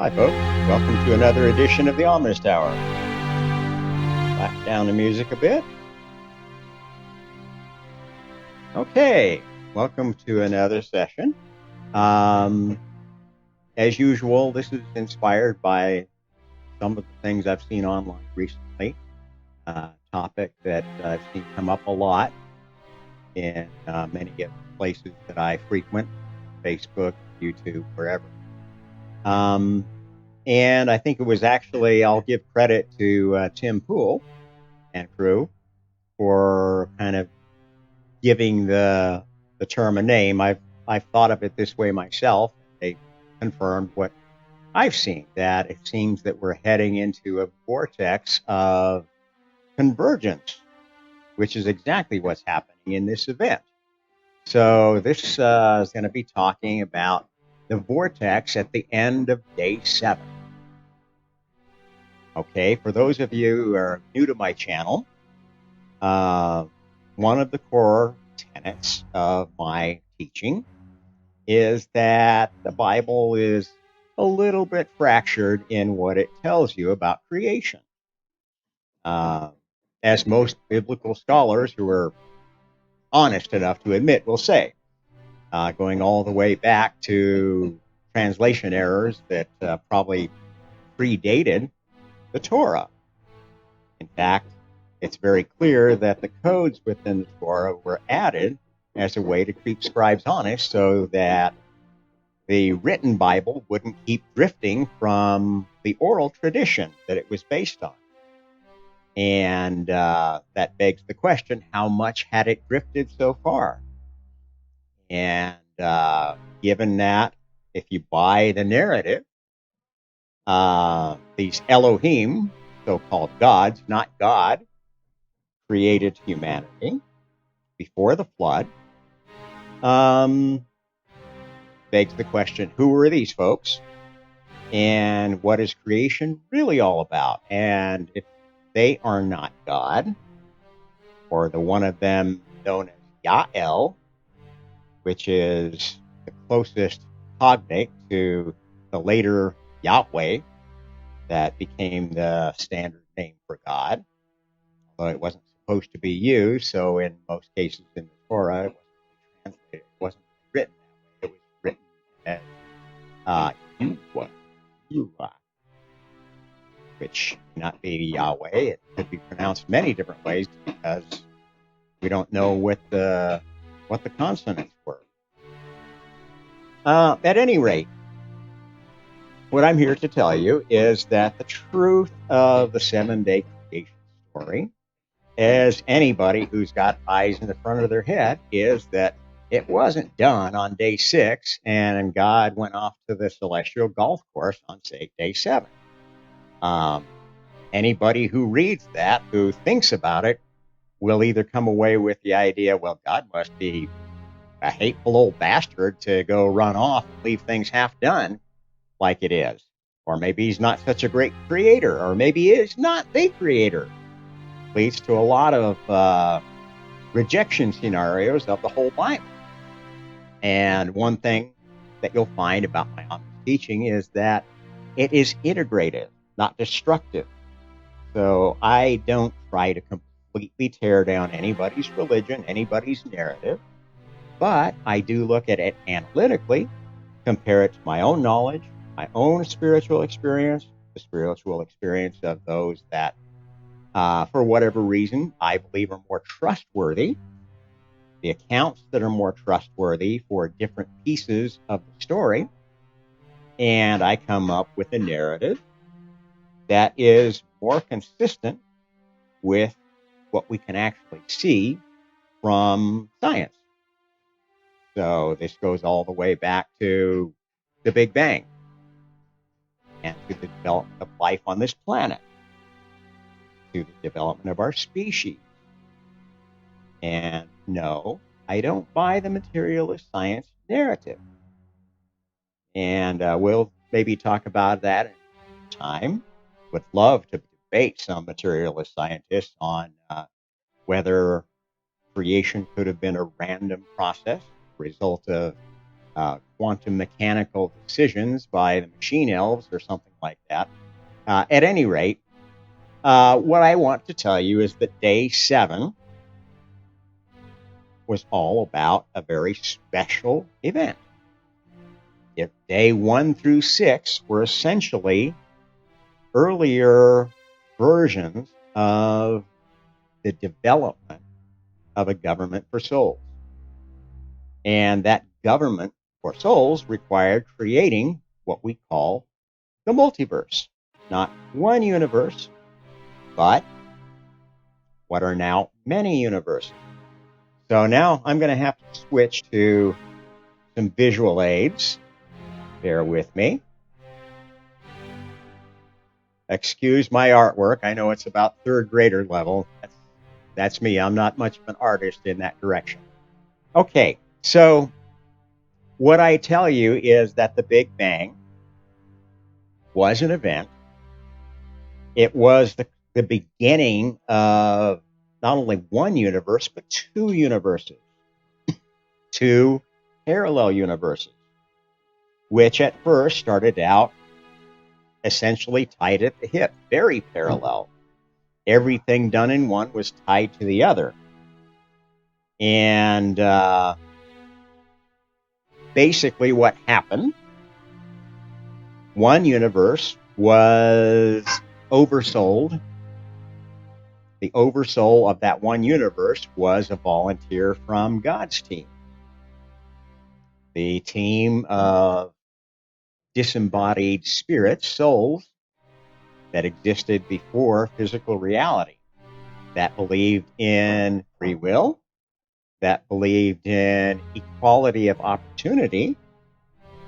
Hi, folks. Welcome to another edition of the Ominous Tower. Back down the music a bit. Okay, welcome to another session. As usual, this is inspired by some of the things I've seen online recently. Topic that I've seen come up a lot in many places that I frequent, Facebook, YouTube, wherever. And I think it was actually, I'll give credit to Tim Pool and crew for kind of giving the term a name. I've thought of it this way myself. They confirmed what I've seen, that it seems that we're heading into a vortex of convergence, which is exactly what's happening in this event. So this is going to be talking about the vortex at the end of day 7. Okay, for those of you who are new to my channel, one of the core tenets of my teaching is that the Bible is a little bit fractured in what it tells you about creation. As most biblical scholars who are honest enough to admit will say, going all the way back to translation errors that probably predated the Torah. In fact, it's very clear that the codes within the Torah were added as a way to keep scribes honest so that the written Bible wouldn't keep drifting from the oral tradition that it was based on. And that begs the question, how much had it drifted so far? And given that, if you buy the narrative, these Elohim, so-called gods, not God, created humanity before the flood, begs the question, who are these folks? And what is creation really all about? And if they are not God, or the one of them known as Yael, which is the closest cognate to the later Yahweh that became the standard name for God, although it wasn't supposed to be used, so in most cases in the Torah, it wasn't translated, it wasn't written that way, it was written as Yuah, which cannot be Yahweh. It could be pronounced many different ways because we don't know what the consonants were. At any rate, what I'm here to tell you is that the truth of the 7-day creation story, as anybody who's got eyes in the front of their head, is that it wasn't done on day 6 and God went off to the celestial golf course on, say, day 7. Anybody who reads that, who thinks about it, will either come away with the idea, well, God must be a hateful old bastard to go run off and leave things half done like it is. Or maybe he's not such a great creator, or maybe he is not the creator. Leads to a lot of rejection scenarios of the whole Bible. And one thing that you'll find about my honest teaching is that it is integrative, not destructive. So I don't try to completely tear down anybody's religion, anybody's narrative, but I do look at it analytically, compare it to my own knowledge, my own spiritual experience, the spiritual experience of those that, for whatever reason, I believe are more trustworthy, the accounts that are more trustworthy for different pieces of the story, and I come up with a narrative that is more consistent with what we can actually see from science. So this goes all the way back to the Big Bang and to the development of life on this planet, to the development of our species. And no, I don't buy the materialist science narrative. And we'll maybe talk about that in time. Would love to debate some materialist scientists on whether creation could have been a random process, result of quantum mechanical decisions by the machine elves or something like that. At any rate, what I want to tell you is that day 7 was all about a very special event. If day 1 through 6 were essentially earlier versions of the development of a government for souls. And that government for souls required creating what we call the multiverse. Not one universe, but what are now many universes. So now I'm going to have to switch to some visual aids. Bear with me. Excuse my artwork. I know it's about third grader level. That's me. I'm not much of an artist in that direction. Okay, so what I tell you is that the Big Bang was an event. It was the beginning of not only one universe, but 2 universes, 2 parallel universes, which at first started out essentially tied at the hip, very parallel. Everything done in one was tied to the other. And basically what happened, one universe was oversold. The oversoul of that one universe was a volunteer from God's team. The team of disembodied spirits, souls, that existed before physical reality, that believed in free will, that believed in equality of opportunity,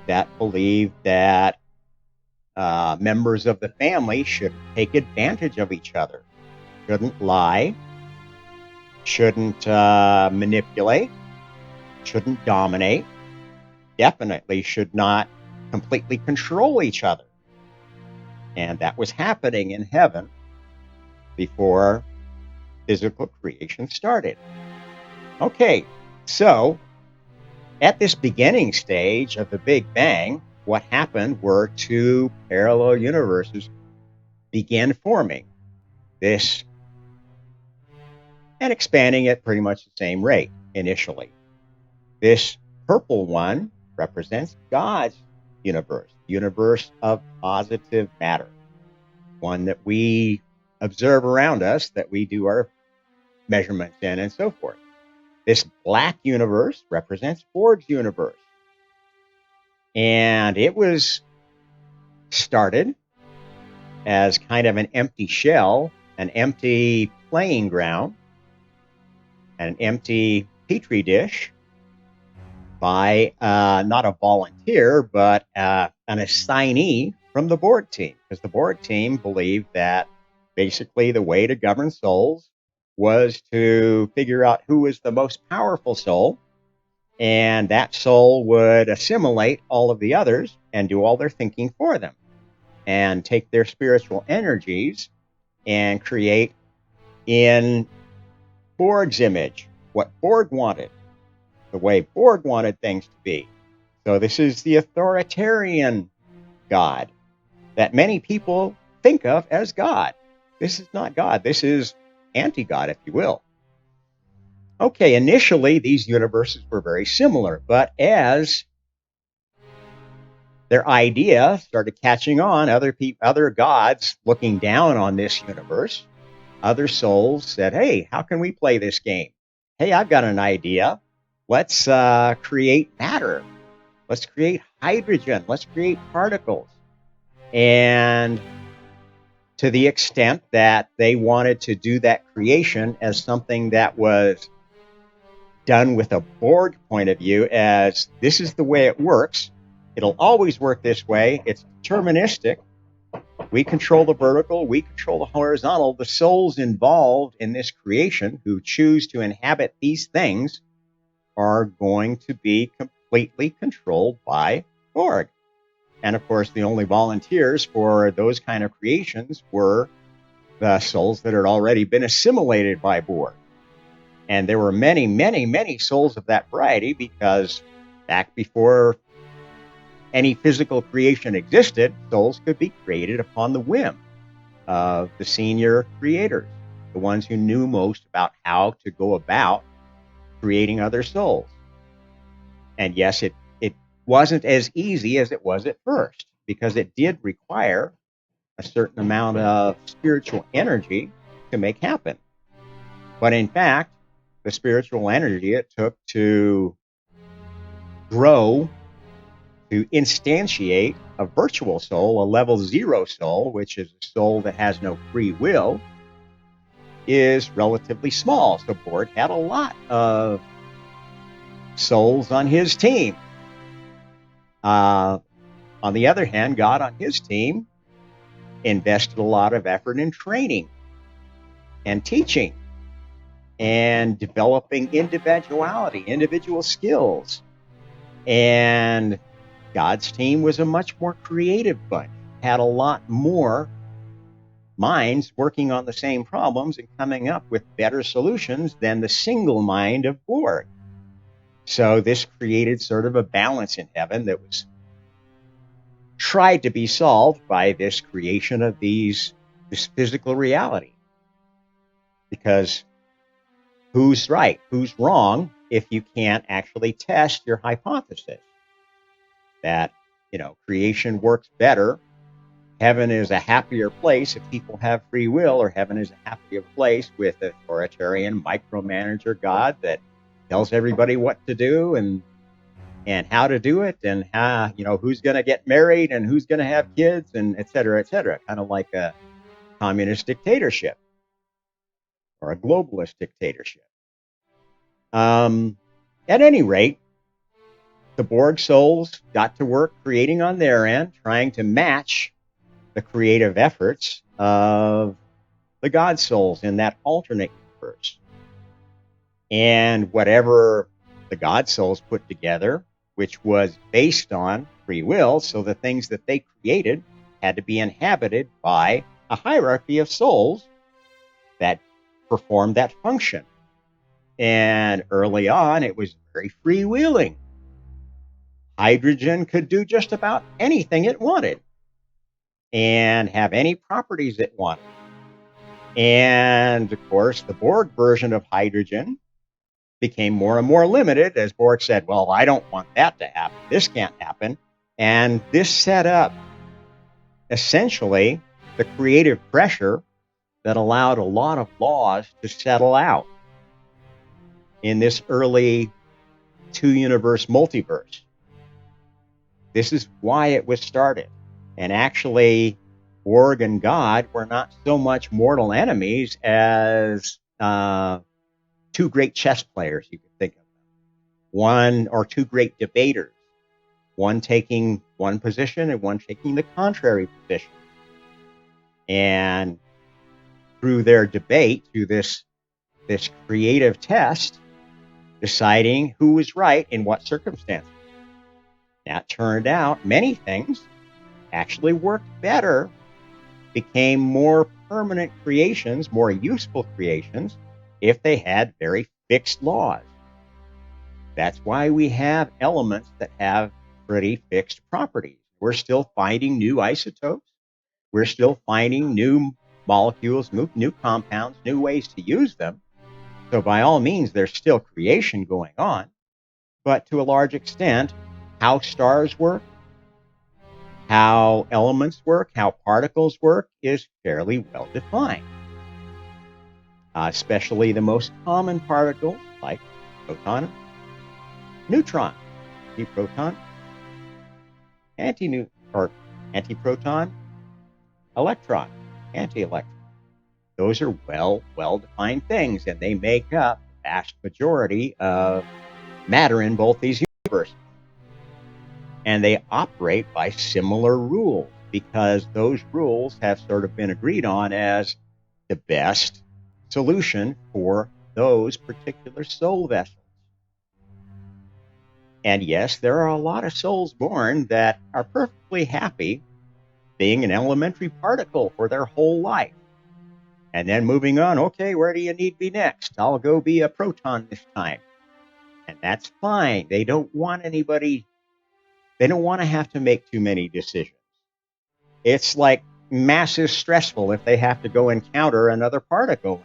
that believed that members of the family should take advantage of each other, shouldn't lie, shouldn't manipulate, shouldn't dominate, definitely should not completely control each other. And that was happening in heaven before physical creation started. Okay, so at this beginning stage of the Big Bang, what happened were 2 parallel universes began forming this and expanding at pretty much the same rate initially. This purple one represents God's universe, universe of positive matter, one that we observe around us, that we do our measurements in, and so forth. This black universe represents Borg's universe. And it was started as kind of an empty shell, an empty playing ground, an empty petri dish by not a volunteer, but an assignee from the Borg team. Because the Borg team believed that basically the way to govern souls was to figure out who was the most powerful soul, and that soul would assimilate all of the others and do all their thinking for them and take their spiritual energies and create in Borg's image what Borg wanted, the way Borg wanted things to be. So this is the authoritarian God that many people think of as God. This is not God. This is anti-God, if you will. Okay, initially these universes were very similar, but as their idea started catching on, other gods looking down on this universe, other souls said, hey, how can we play this game? Hey, I've got an idea. Let's create matter. Let's create hydrogen. Let's create particles. And to the extent that they wanted to do that creation as something that was done with a Borg point of view, as this is the way it works. It'll always work this way. It's deterministic. We control the vertical. We control the horizontal. The souls involved in this creation who choose to inhabit these things are going to be completely controlled by Borg. And of course, the only volunteers for those kind of creations were the souls that had already been assimilated by Borg. And there were many, many, many souls of that variety because Back before any physical creation existed, souls could be created upon the whim of the senior creators, the ones who knew most about how to go about creating other souls. And yes, it wasn't as easy as it was at first, because it did require a certain amount of spiritual energy to make happen. But in fact, the spiritual energy it took to grow, to instantiate a virtual soul, a level 0 soul, which is a soul that has no free will, is relatively small. So Borg had a lot of souls on his team. On the other hand, God on his team invested a lot of effort in training and teaching and developing individuality, individual skills. And God's team was a much more creative bunch, had a lot more minds working on the same problems and coming up with better solutions than the single mind of Borg. So this created sort of a balance in heaven that was tried to be solved by this creation of this physical reality. Because who's right, who's wrong, if you can't actually test your hypothesis that, creation works better, heaven is a happier place if people have free will, or heaven is a happier place with an authoritarian micromanager God that tells everybody what to do and how to do it, and how, who's going to get married and who's going to have kids, and et cetera, kind of like a communist dictatorship or a globalist dictatorship. At any rate, the Borg souls got to work creating on their end, trying to match the creative efforts of the God souls in that alternate universe. And whatever the God souls put together, which was based on free will, so the things that they created had to be inhabited by a hierarchy of souls that performed that function. And early on, it was very freewheeling. Hydrogen could do just about anything it wanted and have any properties it wanted. And of course, the Borg version of hydrogen became more and more limited as Borg said, well, I don't want that to happen. This can't happen. And this set up essentially the creative pressure that allowed a lot of laws to settle out in this early two-universe multiverse. This is why it was started. And actually, Borg and God were not so much mortal enemies as two great chess players, you could think of them. One or two great debaters, one taking one position and one taking the contrary position. And through their debate, through this creative test, deciding who was right in what circumstances. Now, it turned out many things actually worked better, became more permanent creations, more useful creations, if they had very fixed laws. That's why we have elements that have pretty fixed properties. We're still finding new isotopes. We're still finding new molecules, new compounds, new ways to use them. So by all means, there's still creation going on. But to a large extent, how stars work, how elements work, how particles work is fairly well defined. Especially the most common particles like proton, neutron, antiproton, antiproton, electron, antielectron. Those are well-defined things, and they make up the vast majority of matter in both these universes. And they operate by similar rules, because those rules have sort of been agreed on as the best solution for those particular soul vessels. And yes, there are a lot of souls born that are perfectly happy being an elementary particle for their whole life. And then moving on, okay, where do you need me next? I'll go be a proton this time. And That's fine. They don't want to have to make too many decisions. It's like massive stressful if they have to go encounter another particle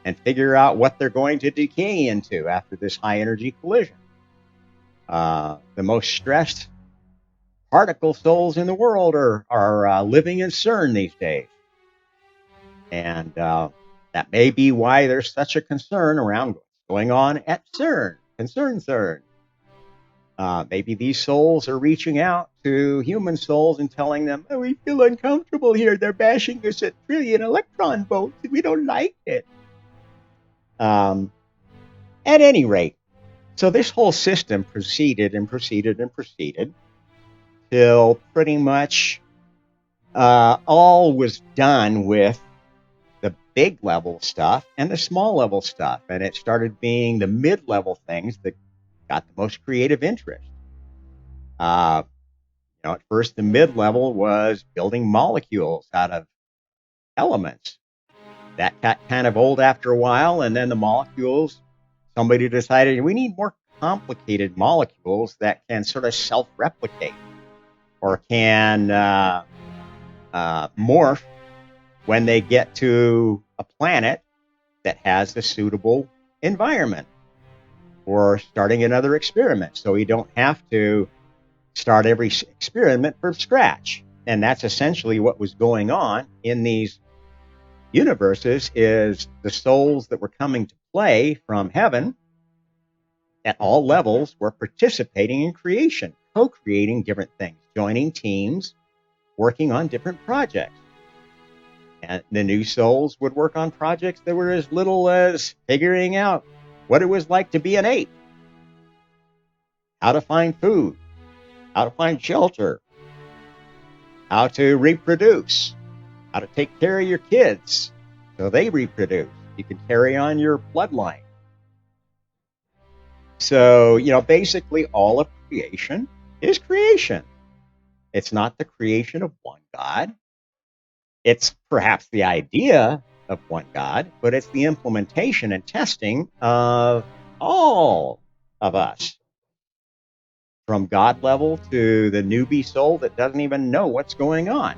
and figure out what they're going to decay into after this high energy collision. The most stressed particle souls in the world are living in CERN these days. And that may be why there's such a concern around what's going on at CERN. CERN. Maybe these souls are reaching out to human souls and telling them, oh, we feel uncomfortable here. They're bashing us at trillion electron volts and we don't like it. At any rate, so this whole system proceeded till pretty much all was done with the big level stuff and the small level stuff. And it started being the mid-level things that got the most creative interest. At first, the mid-level was building molecules out of elements. That got kind of old after a while, and then the molecules, somebody decided we need more complicated molecules that can sort of self-replicate or can morph when they get to a planet that has a suitable environment, or starting another experiment, so we don't have to start every experiment from scratch. And that's essentially what was going on in these universes, is the souls that were coming to play from heaven at all levels were participating in creation, co-creating different things, joining teams, working on different projects. And the new souls would work on projects that were as little as figuring out what it was like to be an ape, how to find food, how to find shelter, how to reproduce, how to take care of your kids so they reproduce. You can carry on your bloodline. So, basically all of creation is creation. It's not the creation of one God. It's perhaps the idea of one God, but it's the implementation and testing of all of us, from God level to the newbie soul that doesn't even know what's going on.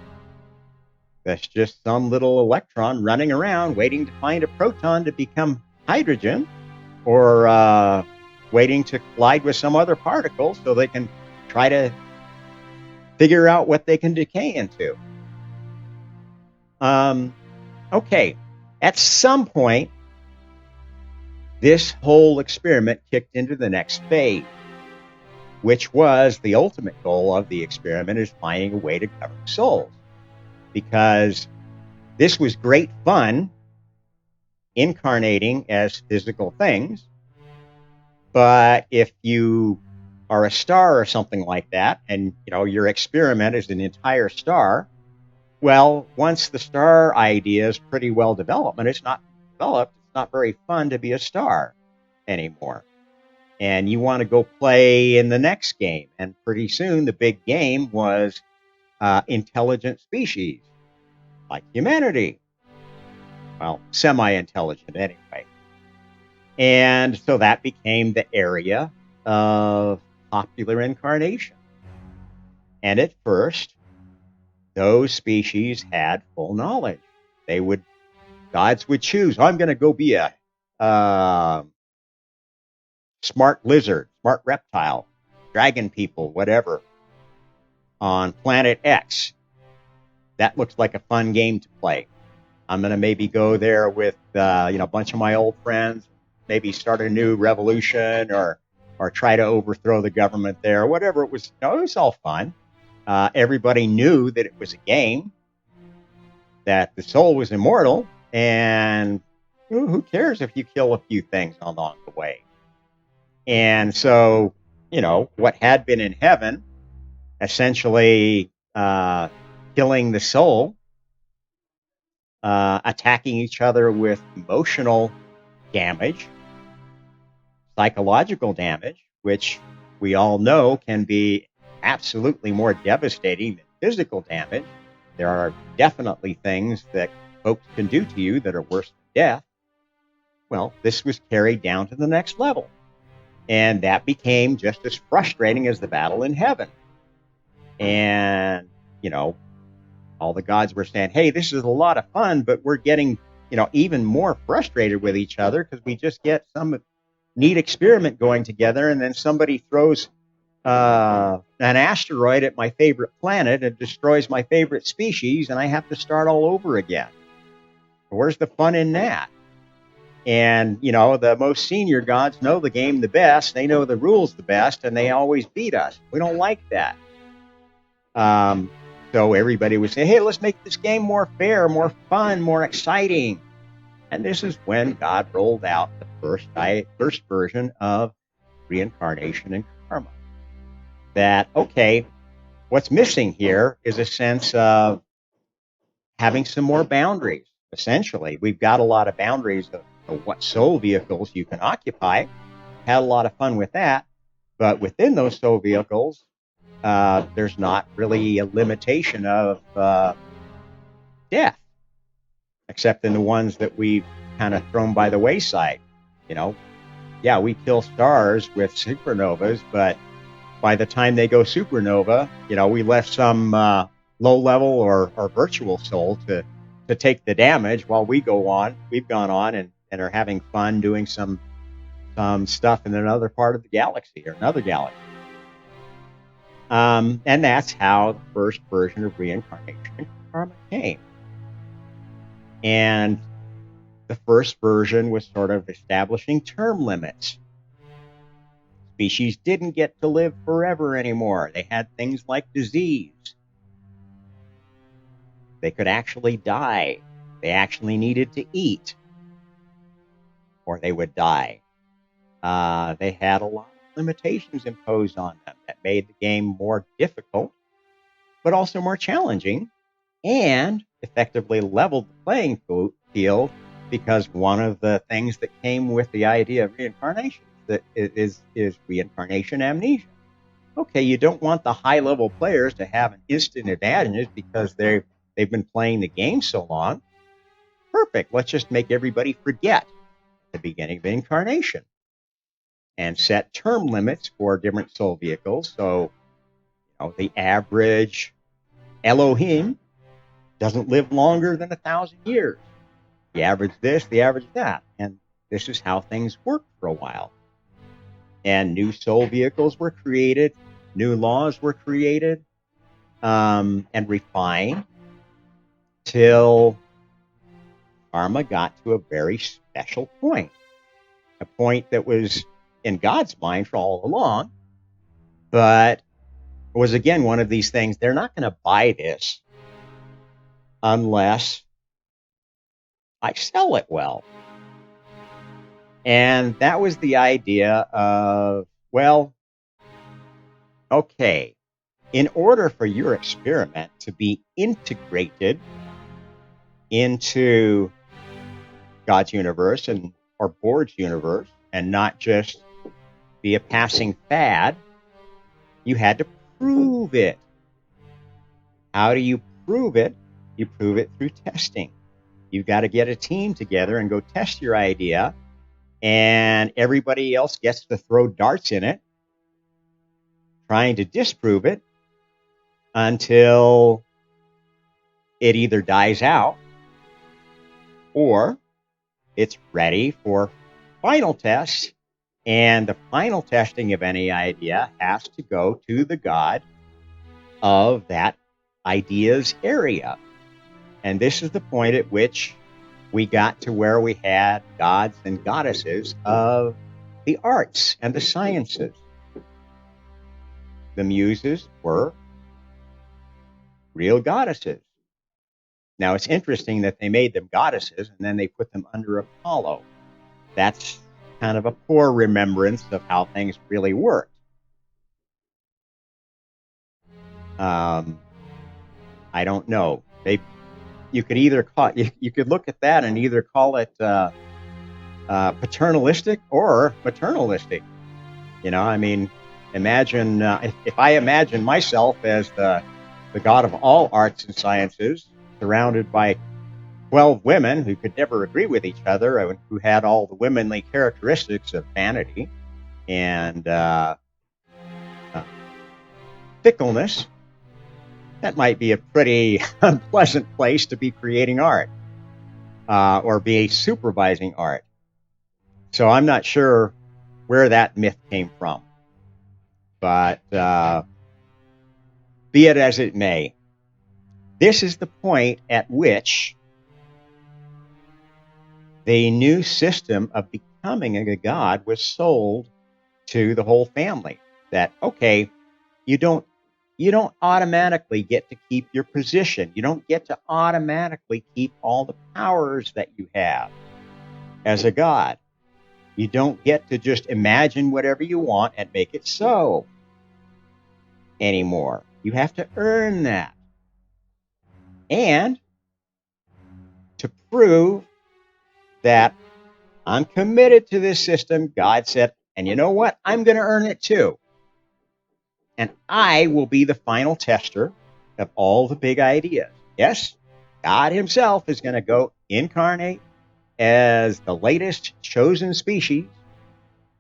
That's just some little electron running around waiting to find a proton to become hydrogen, or waiting to collide with some other particle so they can try to figure out what they can decay into. Okay, at some point, this whole experiment kicked into the next phase, which was the ultimate goal of the experiment, is finding a way to cover souls. Because this was great fun, incarnating as physical things. But if you are a star or something like that, and your experiment is an entire star, well, once the star idea is pretty well developed, and it's not developed, it's not very fun to be a star anymore. And you want to go play in the next game. And pretty soon the big game was intelligent species, like humanity. Well, semi-intelligent anyway. And so that became the area of popular incarnation. And at first, those species had full knowledge. Gods would choose, I'm going to go be a smart lizard, smart reptile, dragon people, whatever, on planet X. That looks like a fun game to play. I'm going to maybe go there with a bunch of my old friends, maybe start a new revolution, or try to overthrow the government there, whatever it was. It was all fun. Everybody knew that it was a game, that the soul was immortal, and who cares if you kill a few things along the way. And so, what had been in heaven, essentially killing the soul, attacking each other with emotional damage, psychological damage, which we all know can be absolutely more devastating than physical damage. There are definitely things that folks can do to you that are worse than death. Well, this was carried down to the next level. And that became just as frustrating as the battle in heaven. And, all the gods were saying, hey, this is a lot of fun, but we're getting, even more frustrated with each other because we just get some neat experiment going together, and then somebody throws an asteroid at my favorite planet and destroys my favorite species, and I have to start all over again. Where's the fun in that? And, the most senior gods know the game the best. They know the rules the best, and they always beat us. We don't like that. So everybody would say, hey, let's make this game more fair, more fun, more exciting. And this is when God rolled out the first version of reincarnation and karma. That, okay, what's missing here is a sense of having some more boundaries. Essentially, we've got a lot of boundaries of what soul vehicles you can occupy. Had a lot of fun with that. But within those soul vehicles, there's not really a limitation of death, except in the ones that we've kind of thrown by the wayside. Yeah, we kill stars with supernovas, but by the time they go supernova, we left some low level or virtual soul to take the damage while we've gone on and are having fun doing some stuff in another part of the galaxy or another galaxy. And that's how the first version of reincarnation and karma came. And the first version was sort of establishing term limits. Species didn't get to live forever anymore. They had things like disease. They could actually die. They actually needed to eat, or they would die. They had a lot of limitations imposed on them that made the game more difficult, but also more challenging, and effectively leveled the playing field, because one of the things that came with the idea of reincarnation is reincarnation amnesia. Okay, you don't want the high-level players to have an instant advantage because they've been playing the game so long. Perfect. Let's just make everybody forget the beginning of incarnation and set term limits for different soul vehicles. So, the average Elohim doesn't live longer than 1,000 years. The average this, the average that. And this is how things worked for a while. And new soul vehicles were created, new laws were created, and refined till karma got to a very special point. A point that was in God's mind for all along, but was again one of these things. They're not going to buy this unless I sell it well. And that was the idea of, well, okay, in order for your experiment to be integrated into God's universe or Board's universe and not just be a passing fad, you had to prove it. How do you prove it? You prove it through testing. You've got to get a team together and go test your idea, and everybody else gets to throw darts in it, trying to disprove it until it either dies out or it's ready for final tests. And the final testing of any idea has to go to the god of that idea's area. And this is the point at which we got to where we had gods and goddesses of the arts and the sciences. The muses were real goddesses. Now, it's interesting that they made them goddesses and then they put them under Apollo. That's kind of a poor remembrance of how things really worked. I don't know. You could either you could look at that and either call it paternalistic or maternalistic. Imagine if I imagine myself as the god of all arts and sciences, surrounded by 12 women who could never agree with each other, who had all the womanly characteristics of vanity, and fickleness, that might be a pretty unpleasant place to be creating art or be supervising art. So I'm not sure where that myth came from. But be it as it may, this is the point at which the new system of becoming a god was sold to the whole family. That, okay, you don't automatically get to keep your position. You don't get to automatically keep all the powers that you have as a god. You don't get to just imagine whatever you want and make it so anymore. You have to earn that. And to prove that I'm committed to this system, God said, and you know what? I'm going to earn it too. And I will be the final tester of all the big ideas. Yes, God himself is going to go incarnate as the latest chosen species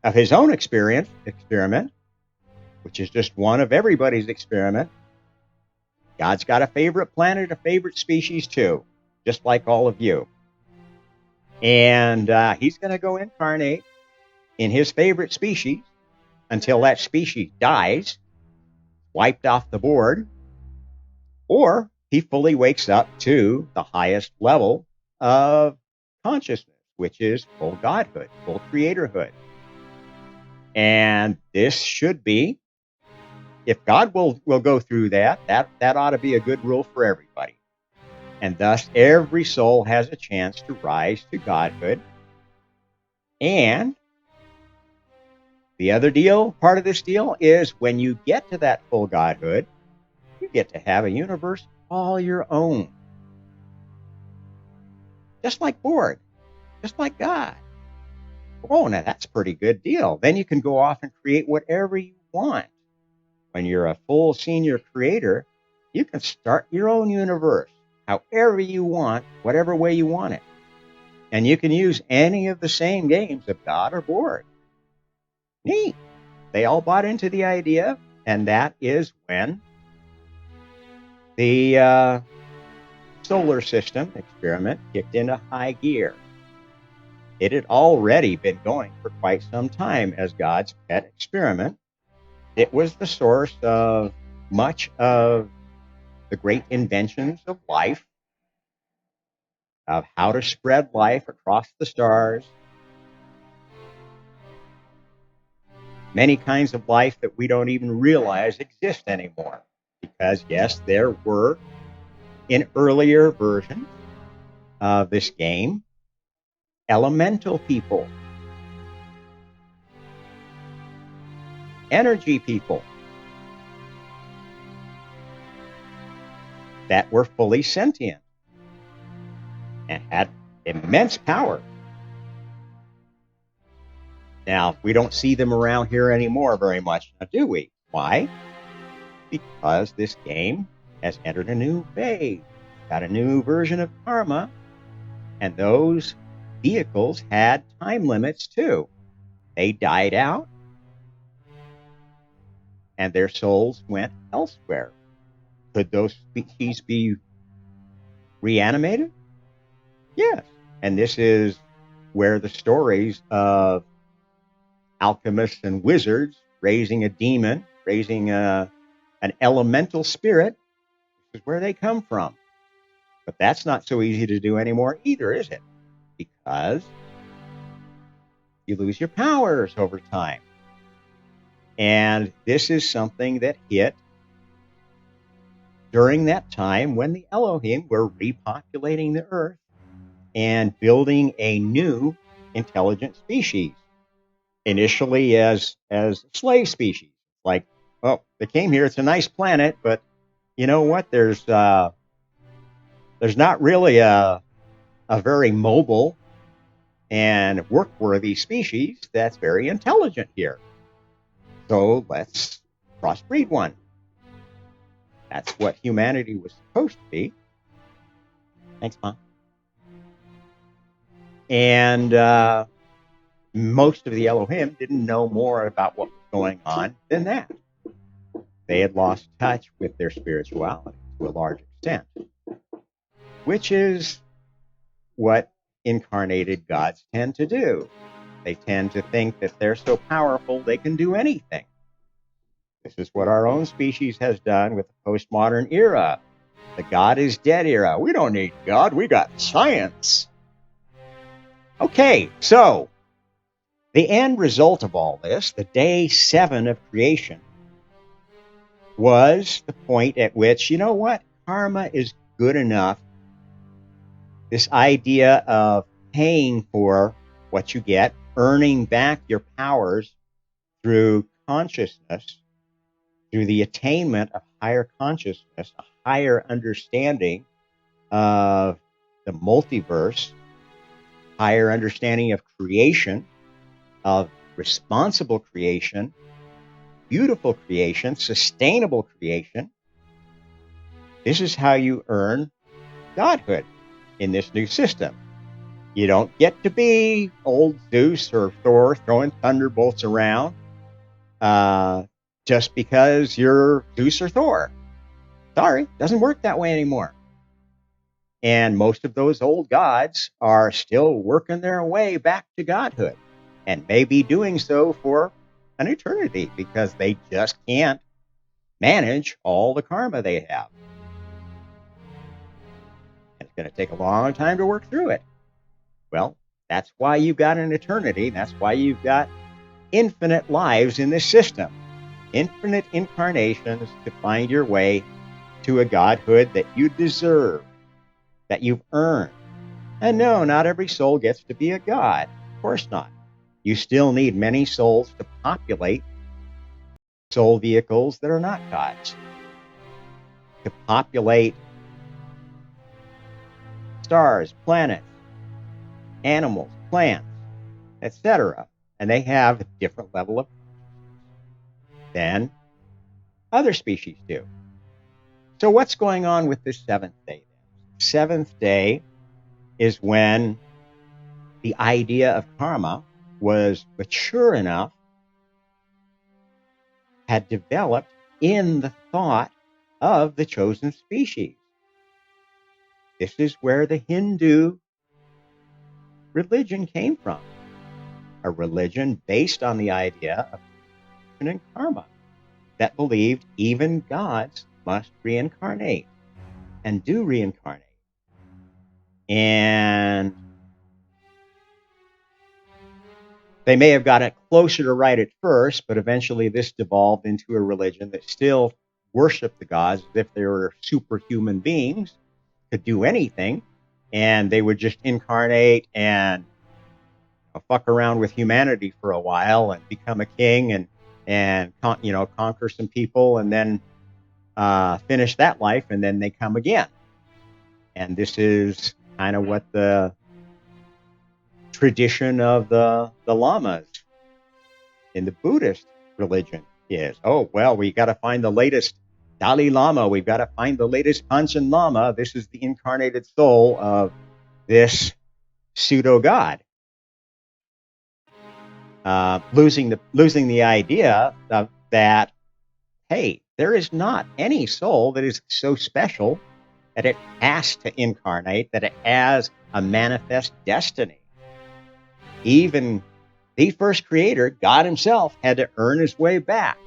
of his own experiment, which is just one of everybody's experiment. God's got a favorite planet, a favorite species too, just like all of you. And he's going to go incarnate in his favorite species until that species dies, wiped off the board, or he fully wakes up to the highest level of consciousness, which is full godhood, full creatorhood. And this should be, if God will go through that ought to be a good rule for everybody. And thus, every soul has a chance to rise to godhood. And the other part of this deal is when you get to that full godhood, you get to have a universe all your own. Just like Borg, just like God. Oh, now that's a pretty good deal. Then you can go off and create whatever you want. When you're a full senior creator, you can start your own universe however you want, whatever way you want it. And you can use any of the same games of God or Borg. Neat. They all bought into the idea, and that is when the solar system experiment kicked into high gear. It had already been going for quite some time as God's pet experiment. It was the source of much of the great inventions of life, of how to spread life across the stars, many kinds of life that we don't even realize exist anymore. Because, yes, there were, in earlier versions of this game, elemental people, energy people that were fully sentient and had immense power. Now, we don't see them around here anymore very much, now, do we? Why? Because this game has entered a new phase, got a new version of karma, and those vehicles had time limits too. They died out, and their souls went elsewhere. Could those species be reanimated? Yes. And this is where the stories of alchemists and wizards raising a demon, raising an elemental spirit, this is where they come from. But that's not so easy to do anymore either, is it? Because you lose your powers over time. And this is something that hit during that time when the Elohim were repopulating the earth and building a new intelligent species. Initially as slave species. Like, oh, they came here, it's a nice planet, but you know what? There's not really a very mobile and work-worthy species that's very intelligent here. So let's crossbreed one. That's what humanity was supposed to be. Thanks, Mom. And most of the Elohim didn't know more about what was going on than that. They had lost touch with their spirituality to a large extent, which is what incarnated gods tend to do. They tend to think that they're so powerful they can do anything. This is what our own species has done with the postmodern era, the God is dead era. We don't need God, we got science. Okay, so the end result of all this, the day 7 of creation, was the point at which, you know what, karma is good enough. This idea of paying for what you get, earning back your powers through consciousness, through the attainment of higher consciousness, a higher understanding of the multiverse, higher understanding of creation, of responsible creation, beautiful creation, sustainable creation. This is how you earn godhood in this new system. You don't get to be old Zeus or Thor throwing thunderbolts around just because you're Zeus or Thor. Sorry, doesn't work that way anymore. And most of those old gods are still working their way back to godhood and may be doing so for an eternity because they just can't manage all the karma they have. And it's going to take a long time to work through it. Well, that's why you've got an eternity. That's why you've got infinite lives in this system, infinite incarnations to find your way to a godhood that you deserve, that you've earned. And no, not every soul gets to be a god. Of course not. You still need many souls to populate soul vehicles that are not gods, to populate stars, planets, animals, plants, etc. And they have a different level of consciousness than other species do. So what's going on with this 7th day? The 7th day is when the idea of karma was mature enough, had developed in the thought of the chosen species. This is where the Hindu religion came from, a religion based on the idea of and karma, that believed even gods must reincarnate and do reincarnate. And they may have gotten closer to right at first, but eventually this devolved into a religion that still worshiped the gods as if they were superhuman beings, could do anything, and they would just incarnate and fuck around with humanity for a while and become a king and conquer some people and then finish that life, and then they come again. And this is kind of what the tradition of the lamas in the Buddhist religion is. Oh, well, we got to find the latest Dalai Lama. We've got to find the latest Panchen Lama. This is the incarnated soul of this pseudo god. Losing the idea of that, hey, there is not any soul that is so special that it has to incarnate, that it has a manifest destiny. Even the first creator, God himself, had to earn his way back.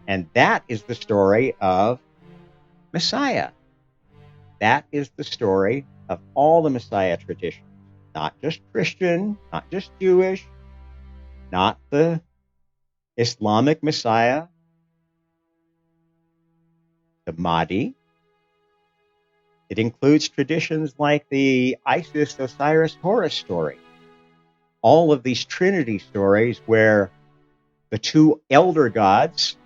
And that is the story of Messiah. That is the story of all the Messiah traditions, not just Christian, not just Jewish, not the Islamic Messiah, the Mahdi. It includes traditions like the Isis, Osiris, Horus story. All of these Trinity stories where the two elder gods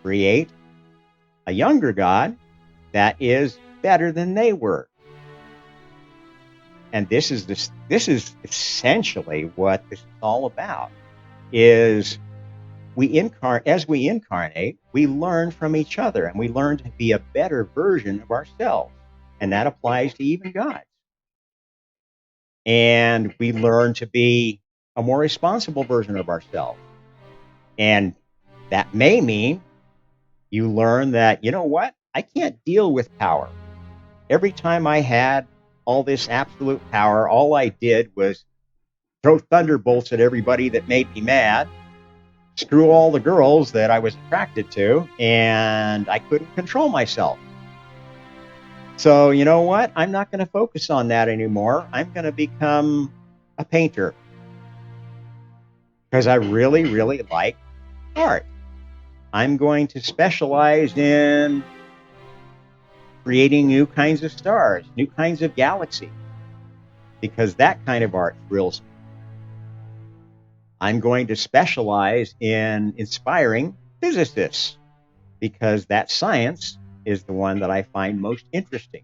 create a younger god that is better than they were. And this is essentially what this is all about. Is as we incarnate, we learn from each other, and we learn to be a better version of ourselves. And that applies to even gods. And we learn to be a more responsible version of ourselves. And that may mean you learn that, you know what? I can't deal with power. Every time I had all this absolute power, all I did was throw thunderbolts at everybody that made me mad, screw all the girls that I was attracted to, and I couldn't control myself. So, you know what? I'm not going to focus on that anymore. I'm going to become a painter because I really, really like art. I'm going to specialize in creating new kinds of stars, new kinds of galaxies, because that kind of art thrills me. I'm going to specialize in inspiring physicists because that science is the one that I find most interesting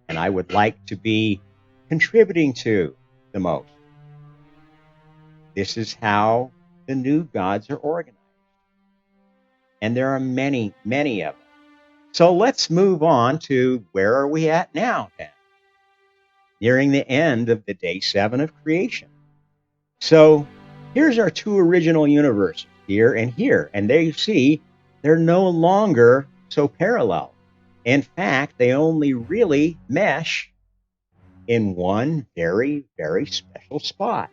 and I would like to be contributing to the most. This is how the new gods are organized. And there are many, many of them. So let's move on to where are we at now, then? Nearing the end of the day 7 of creation. So here's our two original universes, here and here. And there you see, they're no longer so parallel. In fact, they only really mesh in one very, very special spot.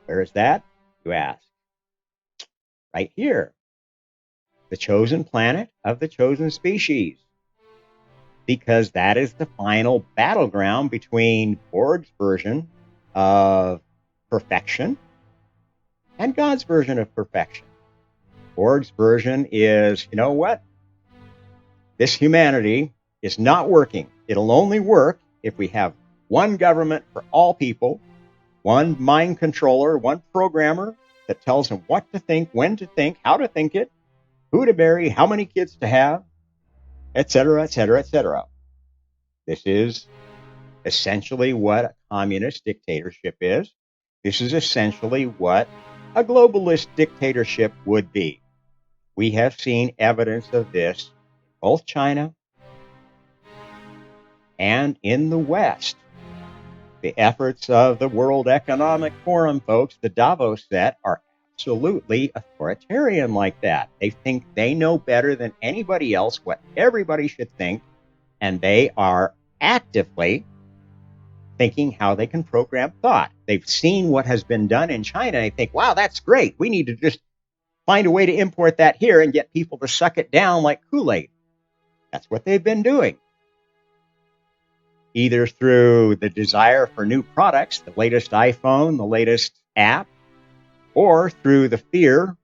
Where is that, you ask? Right here. The chosen planet of the chosen species. Because that is the final battleground between Borg's version of perfection and God's version of perfection. Borg's version is, you know what? This humanity is not working. It'll only work if we have one government for all people, one mind controller, one programmer that tells them what to think, when to think, how to think it, who to marry, how many kids to have, etc., etc., etc. This is essentially what a communist dictatorship is. This is essentially what a globalist dictatorship would be. We have seen evidence of this in both China and in the West. The efforts of the World Economic Forum folks, the Davos set, are absolutely authoritarian like that. They think they know better than anybody else what everybody should think, and they are actively thinking how they can program thought. They've seen what has been done in China, and they think, wow, that's great. We need to just find a way to import that here and get people to suck it down like Kool-Aid. That's what they've been doing. Either through the desire for new products, the latest iPhone, the latest app, or through the fear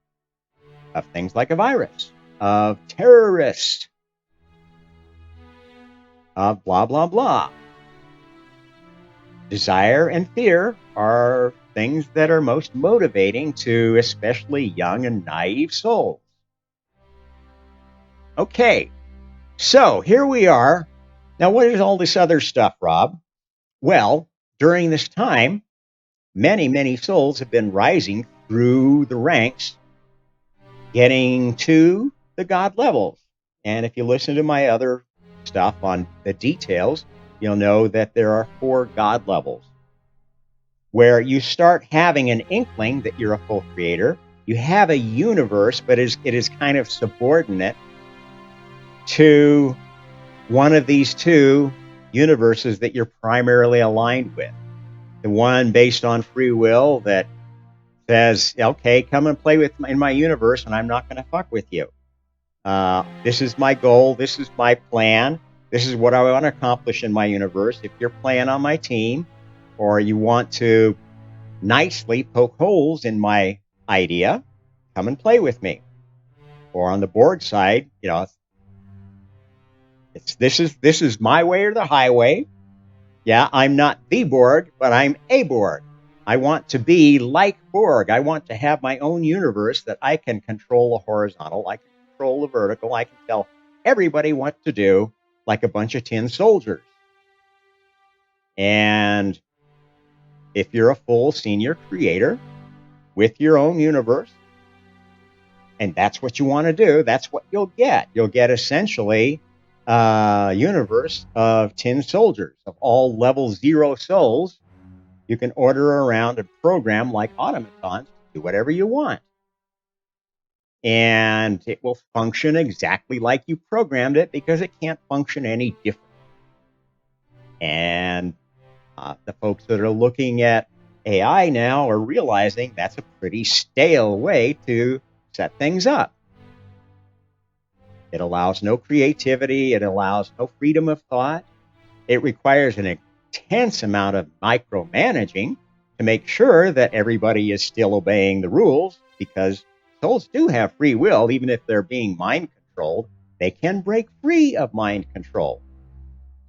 of things like a virus, of terrorists, of blah, blah, blah. Desire and fear are things that are most motivating to especially young and naive souls. Okay, so here we are. Now, what is all this other stuff, Rob? Well, during this time, many, many souls have been rising through the ranks, getting to the God levels. And if you listen to my other stuff on the details, you'll know that there are 4 God levels where you start having an inkling that you're a full creator. You have a universe, but it is kind of subordinate to one of these 2 universes that you're primarily aligned with. The one based on free will that says, okay, come and play in my universe and I'm not going to fuck with you. This is my goal. This is my plan. This is what I want to accomplish in my universe. If you're playing on my team or you want to nicely poke holes in my idea, come and play with me. Or on the Borg side, you know, this is my way or the highway. Yeah, I'm not the Borg, but I'm a Borg. I want to be like Borg. I want to have my own universe that I can control the horizontal, I can control the vertical, I can tell everybody what to do like a bunch of tin soldiers. And if you're a full senior creator with your own universe, and that's what you want to do, that's what you'll get. You'll get essentially a universe of tin soldiers, of all level 0 souls. You can order around a program like automatons to do whatever you want. And it will function exactly like you programmed it because it can't function any different. And the folks that are looking at AI now are realizing that's a pretty stale way to set things up. It allows no creativity. It allows no freedom of thought. It requires an intense amount of micromanaging to make sure that everybody is still obeying the rules, because souls do have free will. Even if they're being mind controlled, they can break free of mind control.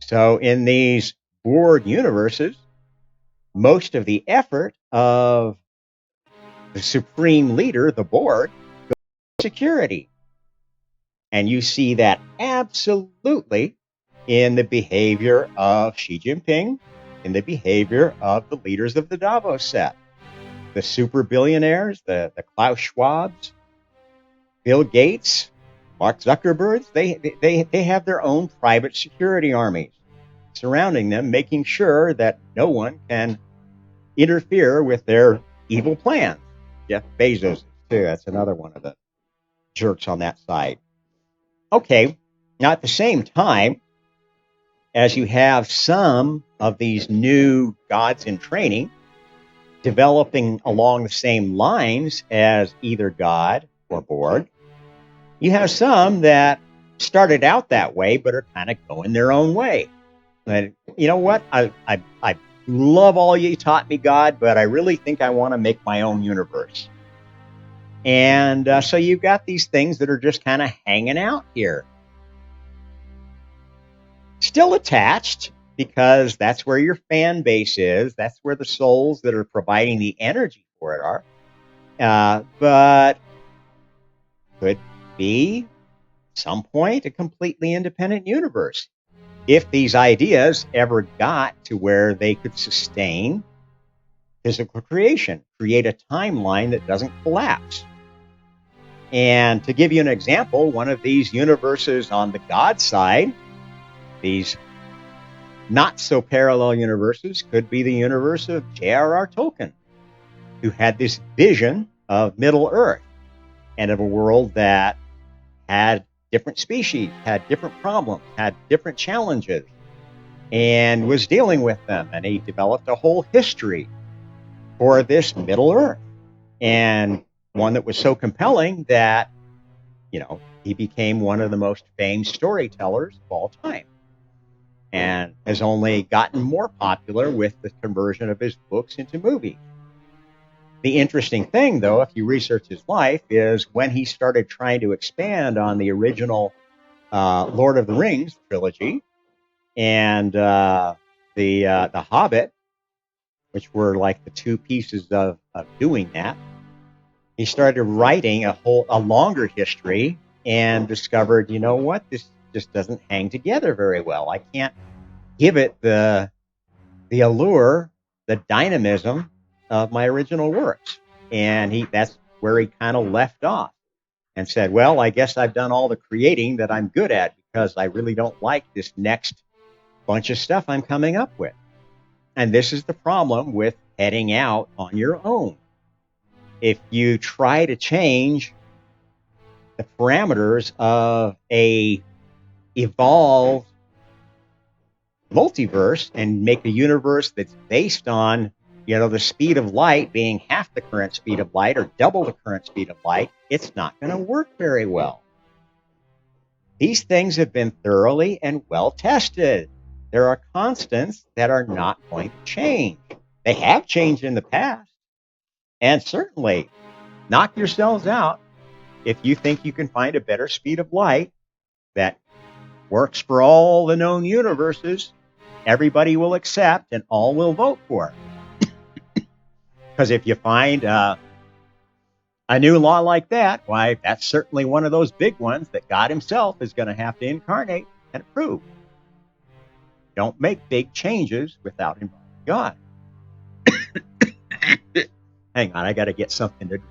So in these board universes, most of the effort of the supreme leader, the board, goes to security. And you see that absolutely in the behavior of Xi Jinping, in the behavior of the leaders of the Davos set, the super billionaires, the Klaus Schwabs, Bill Gates, Mark Zuckerberg. They have their own private security armies surrounding them, making sure that no one can interfere with their evil plans. Jeff Bezos, too. That's another one of the jerks on that side. Okay, now at the same time, as you have some of these new gods in training developing along the same lines as either God or Borg, you have some that started out that way but are kind of going their own way. And you know what? I love all you taught me, God, but I really think I want to make my own universe. And so you've got these things that are just kind of hanging out here. Still attached, because that's where your fan base is. That's where the souls that are providing the energy for it are. But could be some point a completely independent universe if these ideas ever got to where they could sustain physical creation, create a timeline that doesn't collapse. And to give you an example, one of these universes on the God side, these not so parallel universes, could be the universe of J.R.R. Tolkien, who had this vision of Middle Earth and of a world that had different species, had different problems, had different challenges, and was dealing with them. And he developed a whole history for this Middle Earth, and one that was so compelling that, he became one of the most famed storytellers of all time, and has only gotten more popular with the conversion of his books into movies. The interesting thing, though, if you research his life, is when he started trying to expand on the original Lord of the Rings trilogy and the Hobbit, which were like the two pieces of doing that, he started writing a longer history and discovered, you know what, this just doesn't hang together very well. I can't give it the allure, the dynamism of my original works. And that's where he kind of left off and said, well, I guess I've done all the creating that I'm good at, because I really don't like this next bunch of stuff I'm coming up with. And this is the problem with heading out on your own. If you try to change the parameters of a evolved multiverse and make a universe that's based on, the speed of light being half the current speed of light or double the current speed of light, it's not going to work very well. These things have been thoroughly and well tested. There are constants that are not going to change. They have changed in the past. And certainly, knock yourselves out if you think you can find a better speed of light that works for all the known universes. Everybody will accept and all will vote for. Because if you find a new law like that, why, that's certainly one of those big ones that God himself is going to have to incarnate and approve. Don't make big changes without involving God. Hang on, I got to get something to drink.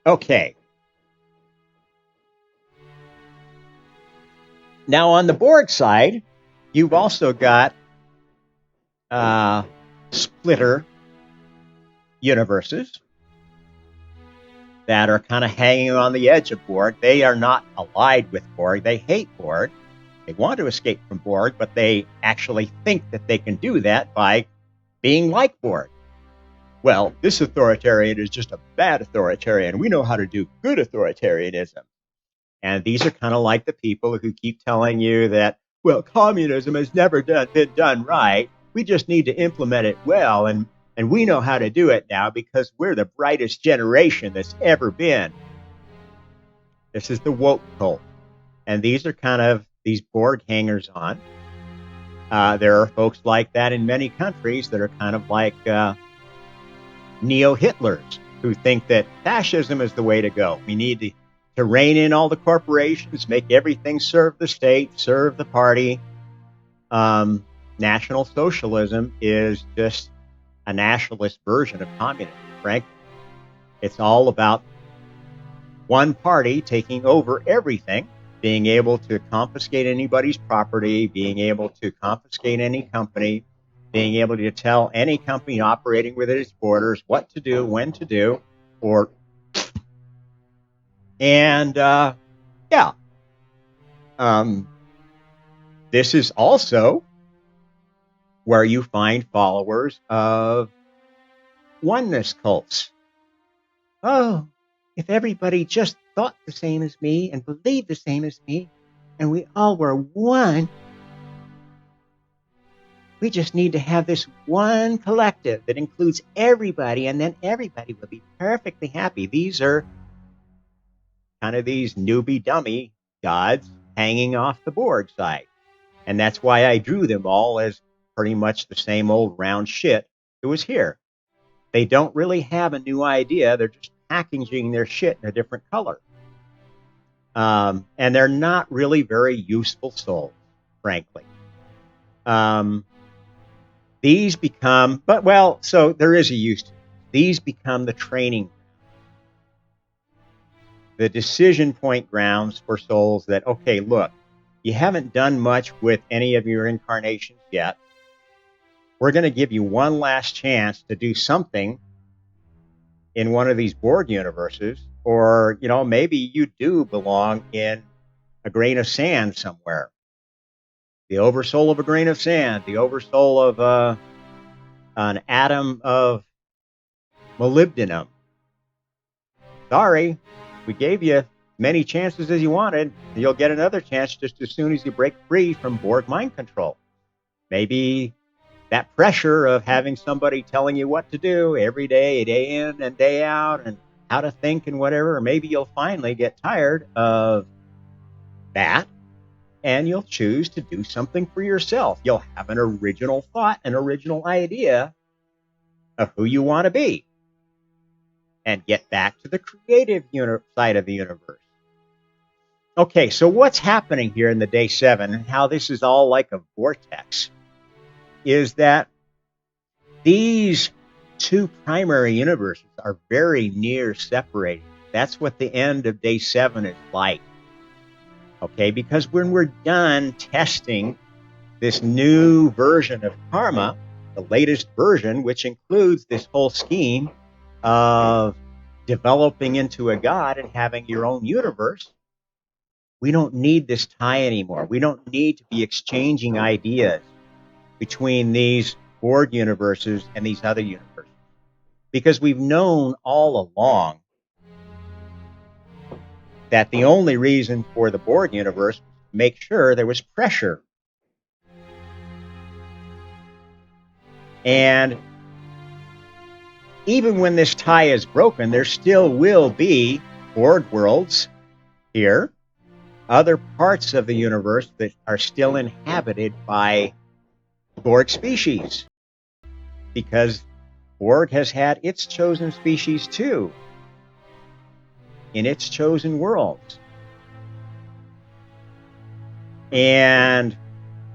Okay. Now, on the Borg side, you've also got splitter universes that are kind of hanging on the edge of Borg. They are not allied with Borg. They hate Borg. They want to escape from Borg, but they actually think that they can do that by being like Borg. Well, this authoritarian is just a bad authoritarian. We know how to do good authoritarianism. And these are kind of like the people who keep telling you that, well, communism has never been done right. We just need to implement it well. And we know how to do it now because we're the brightest generation that's ever been. This is the woke cult. And these are kind of these Borg hangers on. There are folks like that in many countries that are kind of like neo-Hitlers who think that fascism is the way to go. We need to rein in all the corporations, make everything serve the state, serve the party. National socialism is just a nationalist version of communism, frankly. It's all about one party taking over everything, being able to confiscate anybody's property, being able to confiscate any company, being able to tell any company operating within its borders what to do, when to do, this is also where you find followers of oneness cults. Oh, if everybody just thought the same as me and believed the same as me, and we all were one, we just need to have this one collective that includes everybody, and then everybody will be perfectly happy. These are kind of these newbie dummy gods hanging off the Borg side. And that's why I drew them all as pretty much the same old round shit that was here. They don't really have a new idea. They're just packaging their shit in a different color. And they're not really very useful souls, frankly. These become, so there is a use to it. These become the training, the decision point grounds for souls that, okay, look, you haven't done much with any of your incarnations yet. We're going to give you one last chance to do something in one of these Borg universes, or, maybe you do belong in a grain of sand somewhere. The oversoul of a grain of sand, the oversoul of an atom of molybdenum. Sorry, we gave you many chances as you wanted. You'll get another chance just as soon as you break free from Borg mind control. Maybe that pressure of having somebody telling you what to do every day in and day out, and how to think and whatever, or maybe you'll finally get tired of that and you'll choose to do something for yourself. You'll have an original thought, an original idea of who you want to be, and get back to the creative side of the universe. Okay, so what's happening here in the day 7 and how this is all like a vortex is that these two primary universes are very near separating. That's what the end of day 7 is like. Okay, because when we're done testing this new version of karma, the latest version, which includes this whole scheme of developing into a god and having your own universe, we don't need this tie anymore. We don't need to be exchanging ideas between these Borg universes and these other universes, because we've known all along that the only reason for the Borg universe was to make sure there was pressure. And even when this tie is broken, there still will be Borg worlds here, other parts of the universe that are still inhabited by Borg species, because Borg has had its chosen species too in its chosen worlds. And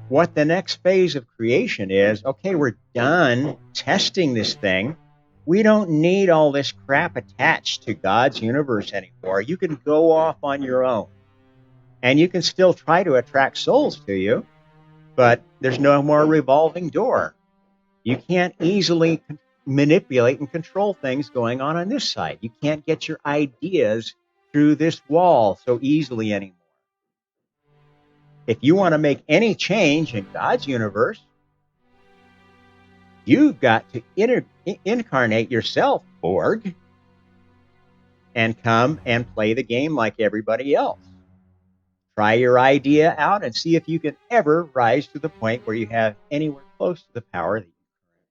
what the next phase of creation is, okay, we're done testing this thing. We don't need all this crap attached to God's universe anymore. You can go off on your own. And you can still try to attract souls to you, but there's no more revolving door. You can't easily manipulate and control things going on this side. You can't get your ideas through this wall so easily anymore. If you want to make any change in God's universe, you've got to incarnate yourself, Borg, and come and play the game like everybody else. Try your idea out and see if you can ever rise to the point where you have anywhere close to the power that you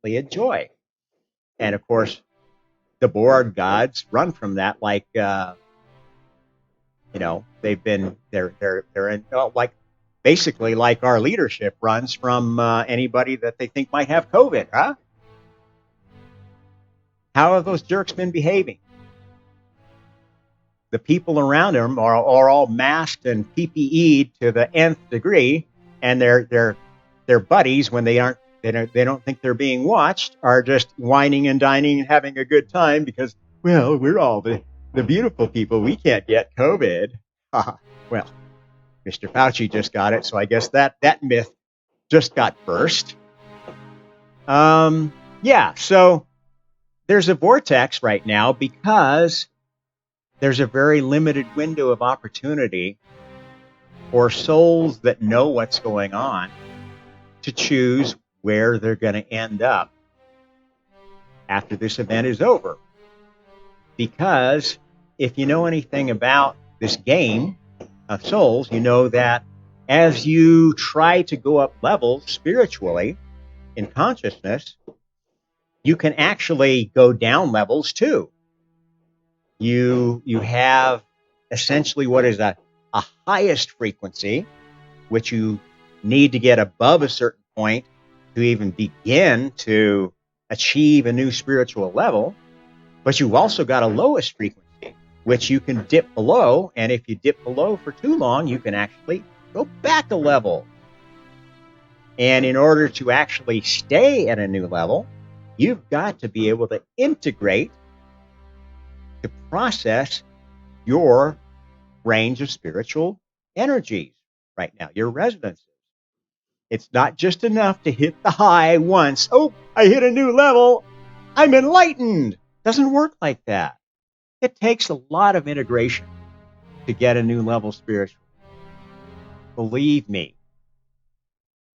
currently enjoy. And of course, the Borg gods run from that like they've been they're in like basically like our leadership runs from anybody that they think might have COVID, huh? How have those jerks been behaving? The people around them are all masked and PPE'd to the nth degree, and their buddies, when they don't think they're being watched, are just whining and dining and having a good time because, well, we're all the beautiful people. We can't get COVID. Well, Mr. Fauci just got it, so I guess that myth just got burst. Yeah, so there's a vortex right now because there's a very limited window of opportunity for souls that know what's going on to choose where they're going to end up after this event is over. Because if you know anything about this game of souls, you know that as you try to go up levels spiritually in consciousness, you can actually go down levels too. You have essentially what is a highest frequency, which you need to get above a certain point to even begin to achieve a new spiritual level. But you've also got a lowest frequency, which you can dip below. And if you dip below for too long, you can actually go back a level. And in order to actually stay at a new level, you've got to be able to integrate to process your range of spiritual energies right now, your resonances. It's not just enough to hit the high once. Oh, I hit a new level. I'm enlightened. Doesn't work like that. It takes a lot of integration to get a new level spiritually. Believe me.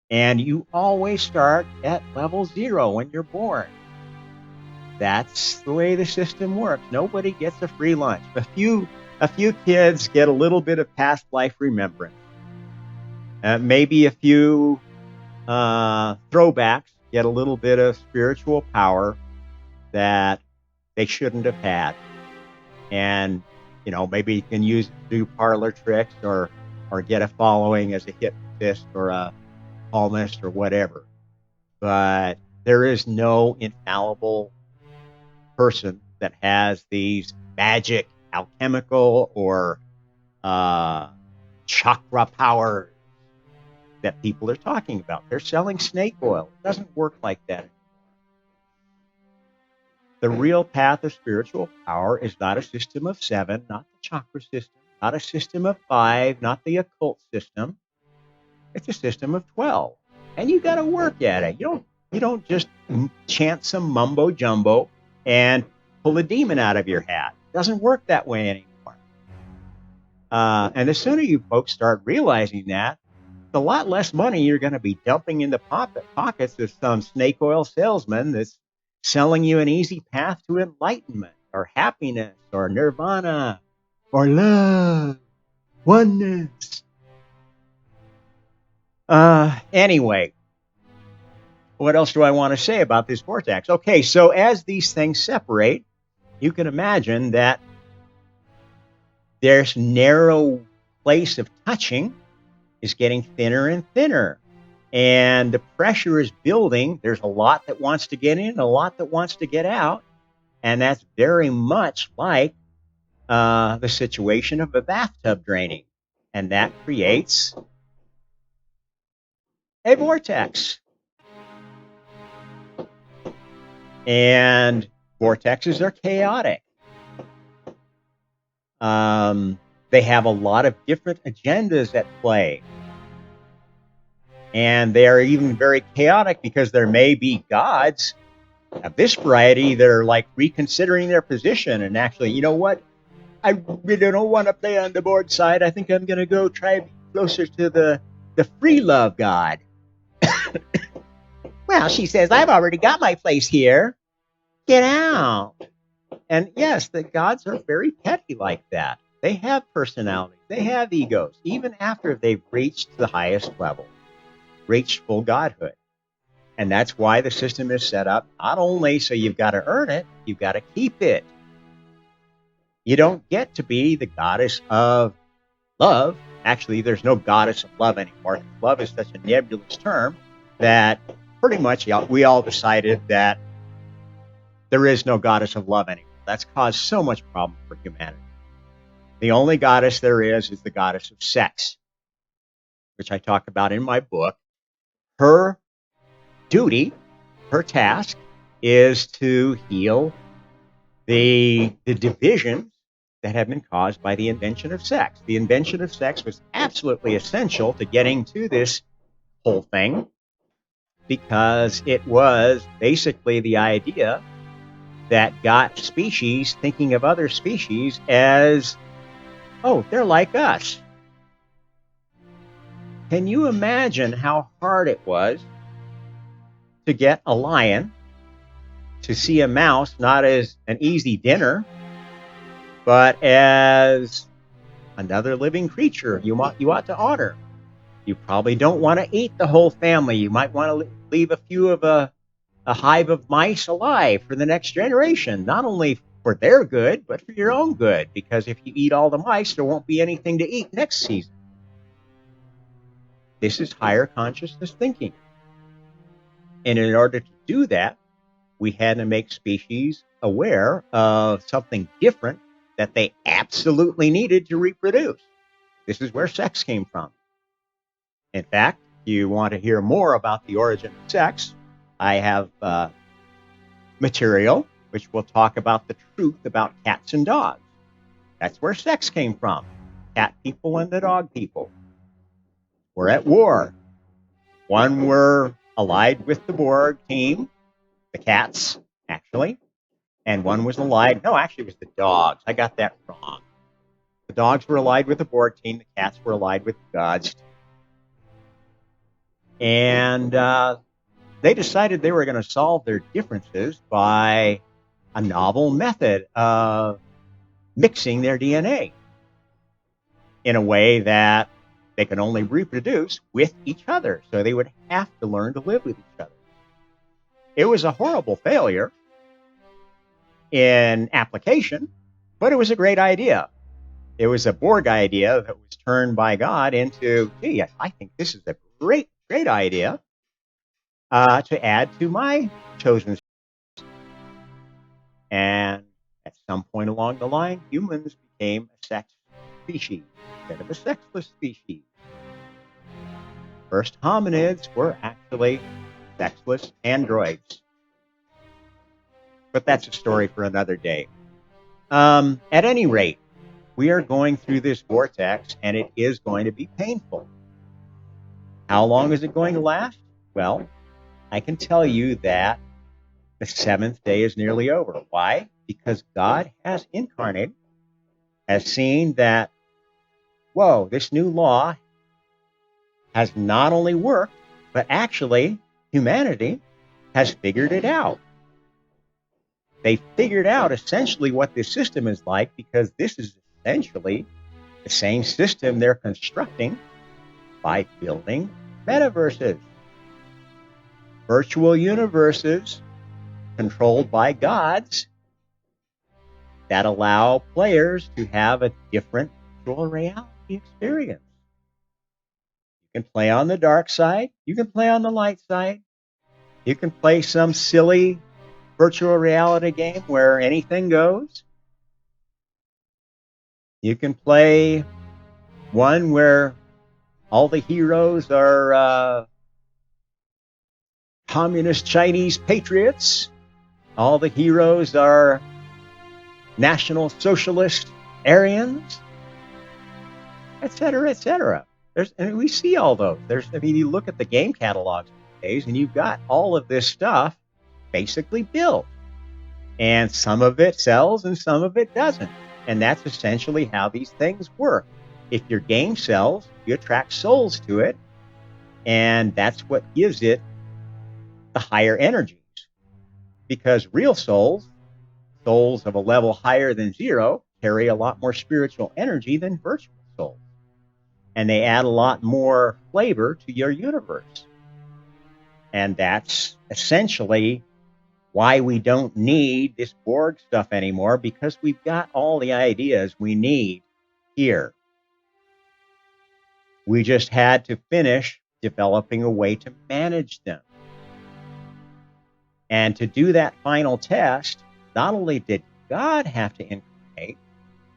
And you always start at level 0 when you're born. That's the way the system works. Nobody gets a free lunch. A few kids get a little bit of past life remembrance. Maybe a few throwbacks get a little bit of spiritual power that they shouldn't have had. And, maybe you can use it to do parlor tricks or get a following as a hypnotist or a palmist or whatever. But there is no infallible person that has these magic, alchemical, or chakra powers that people are talking about. They're selling snake oil. It doesn't work like that anymore. The real path of spiritual power is not a system of 7, not the chakra system, not a system of 5, not the occult system. It's a system of 12. And you got to work at it. You don't just chant some mumbo jumbo and pull a demon out of your hat. It doesn't work that way anymore. And the sooner you folks start realizing that, a lot less money you're going to be dumping in the pockets of some snake oil salesman that's selling you an easy path to enlightenment or happiness or nirvana or love, oneness. Anyway, what else do I want to say about this vortex? Okay, so as these things separate, you can imagine that there's narrow place of touching is getting thinner and thinner. And the pressure is building. There's a lot that wants to get in, a lot that wants to get out. And that's very much like the situation of a bathtub draining. And that creates a vortex. And vortexes are chaotic. They have a lot of different agendas at play. And they are even very chaotic because there may be gods of this variety that are like reconsidering their position and actually, you know what? I really don't want to play on the board side. I think I'm going to go try to be closer to the free love god. Well, she says, I've already got my place here. Get out. And yes, the gods are very petty like that. They have personalities. They have egos, even after they've reached the highest level, reached full godhood. And that's why the system is set up, not only so you've got to earn it, you've got to keep it. You don't get to be the goddess of love. Actually, there's no goddess of love anymore. Love is such a nebulous term that pretty much we all decided that there is no goddess of love anymore. That's caused so much problem for humanity. The only goddess there is the goddess of sex, which I talk about in my book. Her duty, her task, is to heal the divisions that have been caused by the invention of sex. The invention of sex was absolutely essential to getting to this whole thing because it was basically the idea that got species thinking of other species as, oh, they're like us. Can you imagine how hard it was to get a lion to see a mouse not as an easy dinner, but as another living creature you ought to honor? You probably don't want to eat the whole family. You might want to leave a few of a hive of mice alive for the next generation, not only for their good, but for your own good, because if you eat all the mice, there won't be anything to eat next season. This is higher consciousness thinking. And in order to do that, we had to make species aware of something different that they absolutely needed to reproduce. This is where sex came from. In fact, if you want to hear more about the origin of sex, I have material which will talk about the truth about cats and dogs. That's where sex came from. Cat people and the dog people were at war. One were allied with the Borg team, the cats, actually, and one was allied. No, actually, it was the dogs. I got that wrong. The dogs were allied with the Borg team. The cats were allied with the gods. And they decided they were going to solve their differences by a novel method of mixing their DNA in a way that they could only reproduce with each other. So they would have to learn to live with each other. It was a horrible failure in application, but it was a great idea. It was a Borg idea that was turned by God into, gee, I think this is a great idea to add to my chosen. And at some point along the line, humans became a sex species instead of a sexless species. First hominids were actually sexless androids. But that's a story for another day. At any rate, we are going through this vortex, and it is going to be painful. How long is it going to last? Well, I can tell you that the seventh day is nearly over. Why? Because God has incarnated, has seen that, whoa, this new law has not only worked, but actually humanity has figured it out. They figured out essentially what this system is like, because this is essentially the same system they're constructing by building metaverses. Virtual universes controlled by gods that allow players to have a different virtual reality experience. You can play on the dark side. You can play on the light side. You can play some silly virtual reality game where anything goes. You can play one where all the heroes are communist Chinese patriots. All the heroes are National Socialist Aryans. et cetera, et cetera. And we see all those. You look at the game catalogs these days, and you've got all of this stuff basically built. And some of it sells and some of it doesn't. And that's essentially how these things work. If your game sells, you attract souls to it, and that's what gives it the higher energies. Because real souls of a level higher than 0, carry a lot more spiritual energy than virtual souls. And they add a lot more flavor to your universe. And that's essentially why we don't need this Borg stuff anymore, because we've got all the ideas we need here. We just had to finish developing a way to manage them. And to do that final test, not only did God have to incarnate,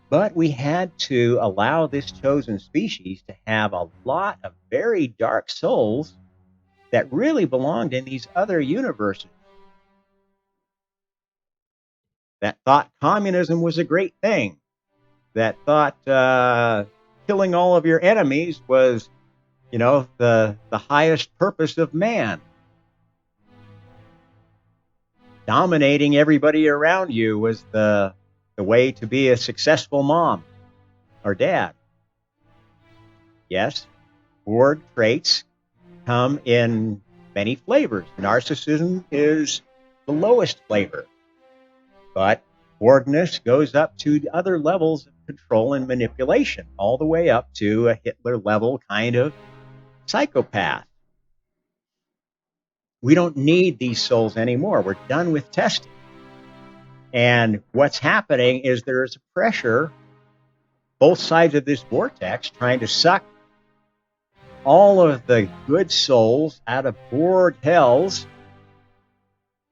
but we had to allow this chosen species to have a lot of very dark souls that really belonged in these other universes, that thought communism was a great thing, that thought killing all of your enemies was, the highest purpose of man. Dominating everybody around you was the way to be a successful mom or dad. Yes, Borg traits come in many flavors. Narcissism is the lowest flavor, but Borgness goes up to other levels of control and manipulation, all the way up to a Hitler level kind of psychopath. We don't need these souls anymore. We're done with testing. And what's happening is there's pressure, both sides of this vortex, trying to suck all of the good souls out of Borg hells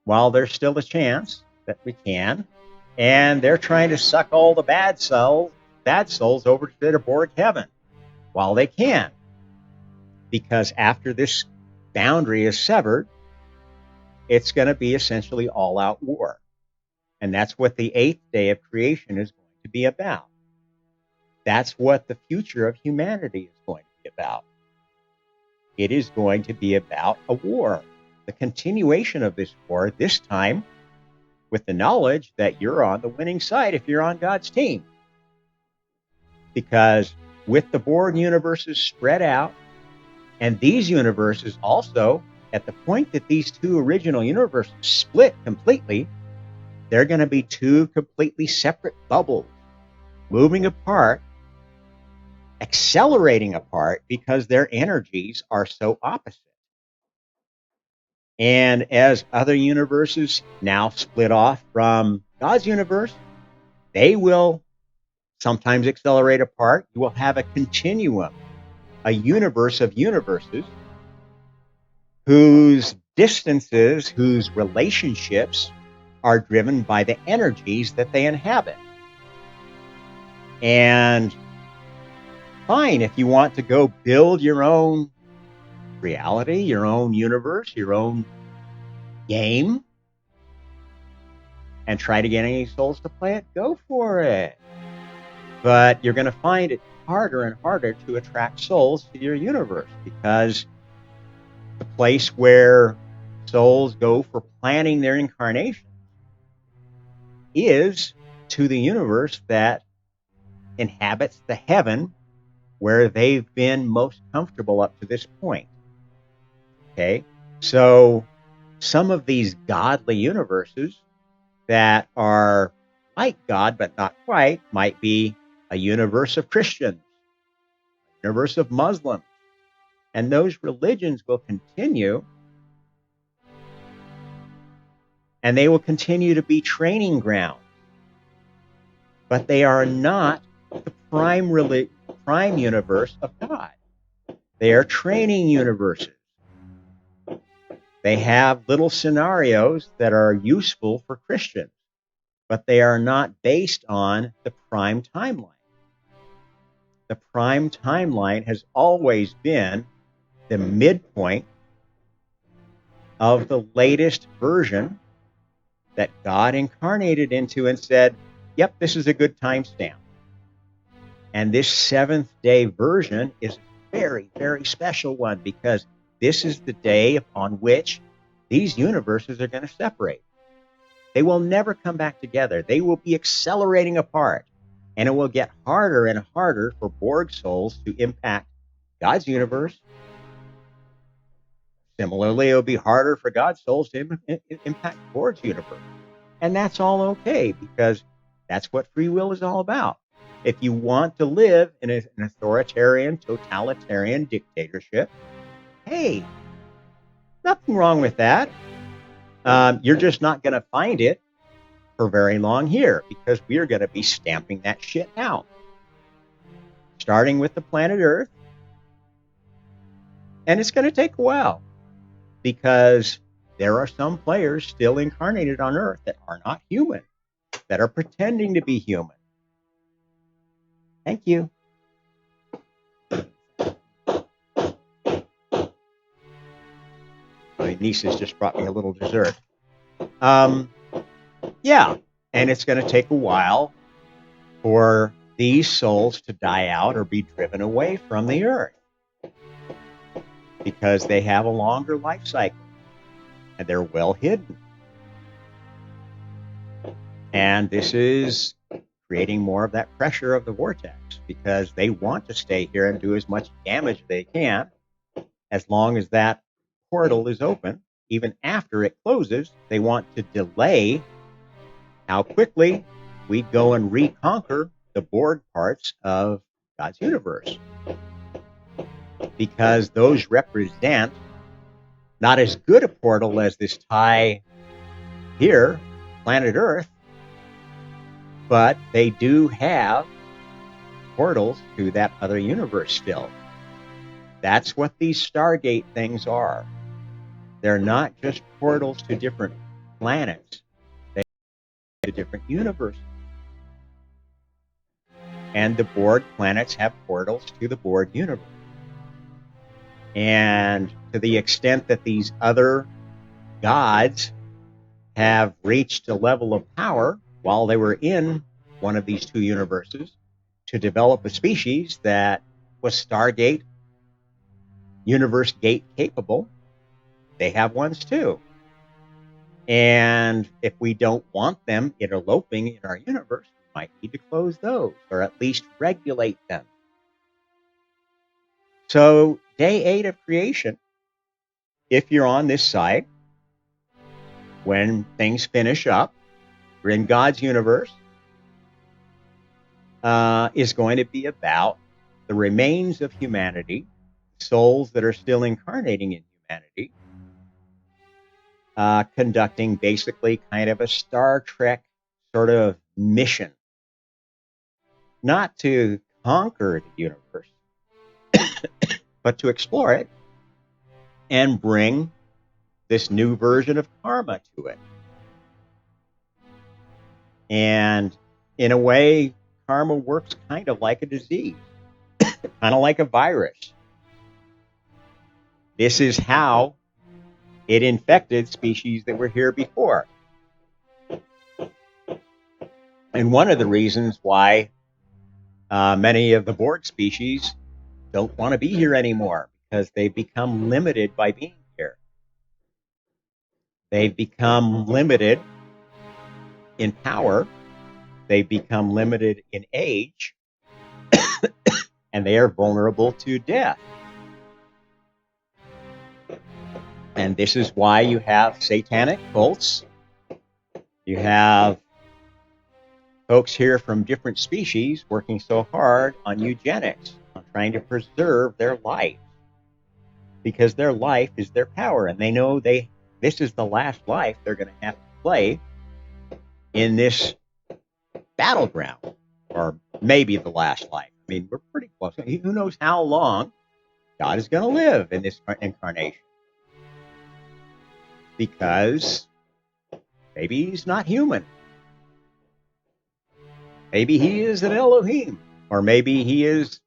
while there's still a chance that we can. And they're trying to suck all the bad souls over to their Borg heaven while they can. Because after this boundary is severed, it's going to be essentially all-out war. And that's what the 8th day of creation is going to be about. That's what the future of humanity is going to be about. It is going to be about a war, the continuation of this war, this time with the knowledge that you're on the winning side if you're on God's team. Because with the Borg universes spread out, and these universes also, at the point that these two original universes split completely, they're going to be two completely separate bubbles, moving apart, accelerating apart, because their energies are so opposite. And as other universes now split off from God's universe, they will sometimes accelerate apart. You will have a continuum, a universe of universes whose distances, whose relationships are driven by the energies that they inhabit. And fine, if you want to go build your own reality, your own universe, your own game, and try to get any souls to play it, go for it. But you're going to find it harder and harder to attract souls to your universe, because the place where souls go for planning their incarnation is to the universe that inhabits the heaven where they've been most comfortable up to this point. Okay? So some of these godly universes that are like God but not quite might be a universe of Christians, a universe of Muslims, and those religions will continue, and they will continue to be training grounds, but they are not the prime universe of God. They are training universes. They have little scenarios that are useful for Christians, but they are not based on the prime timeline. The prime timeline has always been the midpoint of the latest version that God incarnated into and said, yep, this is a good timestamp. And this seventh day version is a very, very special one because this is the day upon which these universes are going to separate. They will never come back together. They will be accelerating apart. And it will get harder and harder for Borg souls to impact God's universe. Similarly, it will be harder for God's souls to impact Borg's universe. And that's all okay because that's what free will is all about. If you want to live in an authoritarian, totalitarian dictatorship, hey, nothing wrong with that. You're just not going to find it for very long here because we are going to be stamping that shit out. Starting with the planet Earth. And it's going to take a while because there are some players still incarnated on Earth that are not human, that are pretending to be human. Thank you. My nieces just brought me a little dessert. Yeah, and it's going to take a while for these souls to die out or be driven away from the Earth because they have a longer life cycle and they're well hidden. And this is creating more of that pressure of the vortex because they want to stay here and do as much damage as they can as long as that portal is open. Even after it closes, they want to delay how quickly we go and reconquer the Borg parts of God's universe. Because those represent not as good a portal as this tie here, planet Earth, but they do have portals to that other universe still. That's what these Stargate things are. They're not just portals to different planets. They're to different universes. And the Borg planets have portals to the Borg universe. And to the extent that these other gods have reached a level of power while they were in one of these two universes to develop a species that was Stargate, universe gate capable, they have ones too. And if we don't want them interloping in our universe, we might need to close those or at least regulate them. So day 8 of creation, if you're on this side, when things finish up, we're in God's universe, is going to be about the remains of humanity, souls that are still incarnating in humanity, conducting basically kind of a Star Trek sort of mission. Not to conquer the universe, but to explore it and bring this new version of karma to it. And in a way, karma works kind of like a disease, kind of like a virus. This is how it infected species that were here before. And one of the reasons why many of the Borg species don't want to be here anymore, because they've become limited by being here. They've become limited in power. They've become limited in age. And they are vulnerable to death. And this is why you have satanic cults. You have folks here from different species working so hard on eugenics, on trying to preserve their life. Because their life is their power. And they know this is the last life they're going to have to play in this battleground. Or maybe the last life. I mean, we're pretty close. Who knows how long God is going to live in this incarnation? Because maybe he's not human. Maybe he is an Elohim. Or maybe he is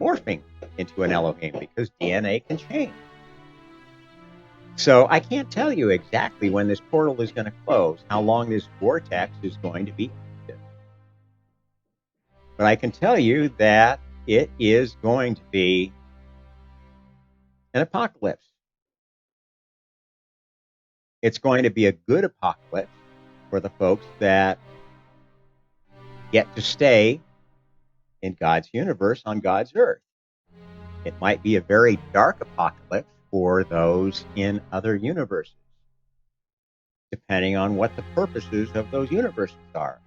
morphing into an Elohim because DNA can change. So I can't tell you exactly when this portal is going to close, how long this vortex is going to be active. But I can tell you that it is going to be an apocalypse. It's going to be a good apocalypse for the folks that get to stay in God's universe on God's earth. It might be a very dark apocalypse for those in other universes, depending on what the purposes of those universes are.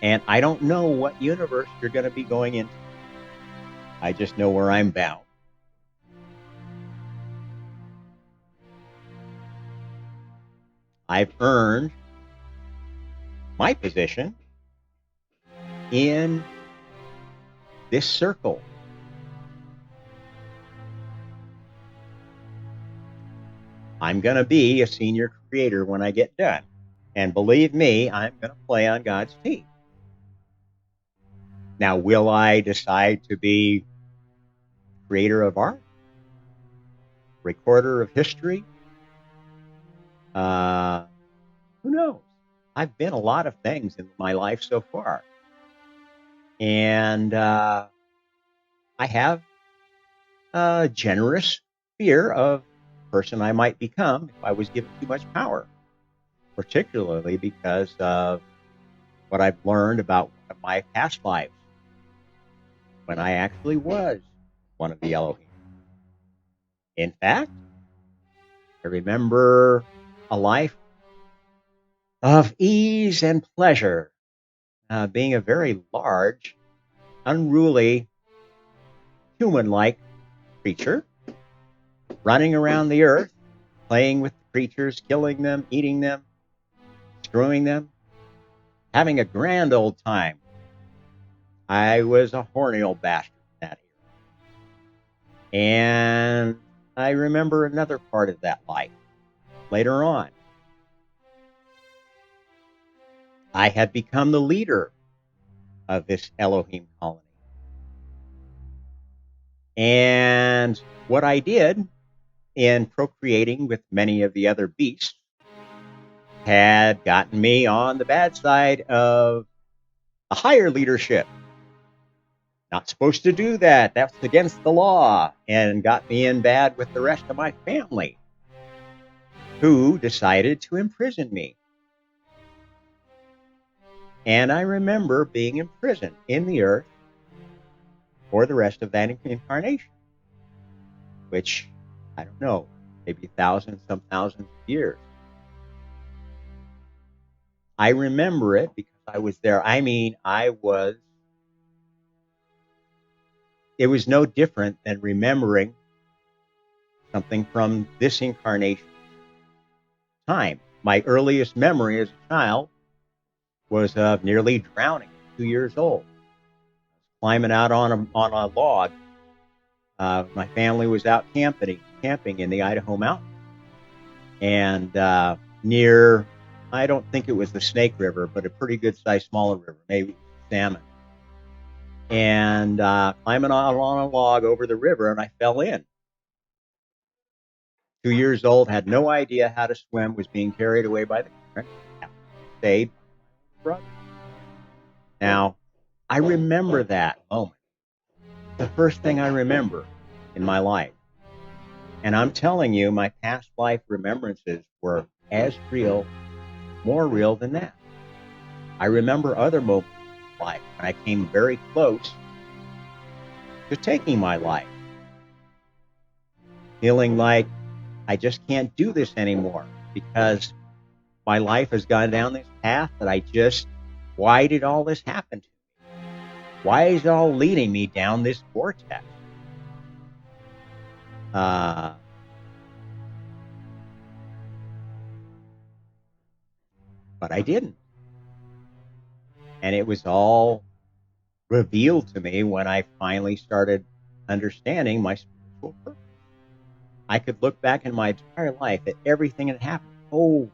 And I don't know what universe you're going to be going into. I just know where I'm bound. I've earned my position in this circle. I'm going to be a senior creator when I get done. And believe me, I'm going to play on God's team. Now, will I decide to be creator of art? Recorder of history? Who knows? I've been a lot of things in my life so far. And I have a generous fear of the person I might become if I was given too much power, particularly because of what I've learned about one of my past lives when I actually was one of the Elohim. In fact, I remember a life of ease and pleasure, being a very large, unruly, human-like creature, running around the earth, playing with the creatures, killing them, eating them, screwing them, having a grand old time. I was a horny old bastard in that era. And I remember another part of that life later on. I had become the leader of this Elohim colony. And what I did in procreating with many of the other beasts had gotten me on the bad side of a higher leadership. Not supposed to do that. That's against the law. And got me in bad with the rest of my family, who decided to imprison me. And I remember being imprisoned in the earth for the rest of that incarnation, which, I don't know, maybe some thousands of years. I remember it because I was there. I mean, it was no different than remembering something from this incarnation time. My earliest memory as a child was of nearly drowning at 2 years old. Climbing out on a log. My family was out camping in the Idaho mountains. And near, I don't think it was the Snake River, but a pretty good sized smaller river, maybe salmon. And climbing out on a log over the river, and I fell in. 2 years old, had no idea how to swim, was being carried away by the current, stayed by my brother. Now, I remember that moment. The first thing I remember in my life. And I'm telling you, my past life remembrances were as real, more real than that. I remember other moments in life when I came very close to taking my life, feeling like I just can't do this anymore because my life has gone down this path that why did all this happen to me? Why is it all leading me down this vortex? But I didn't. And it was all revealed to me when I finally started understanding my spiritual purpose. I could look back in my entire life at everything that happened. Oh,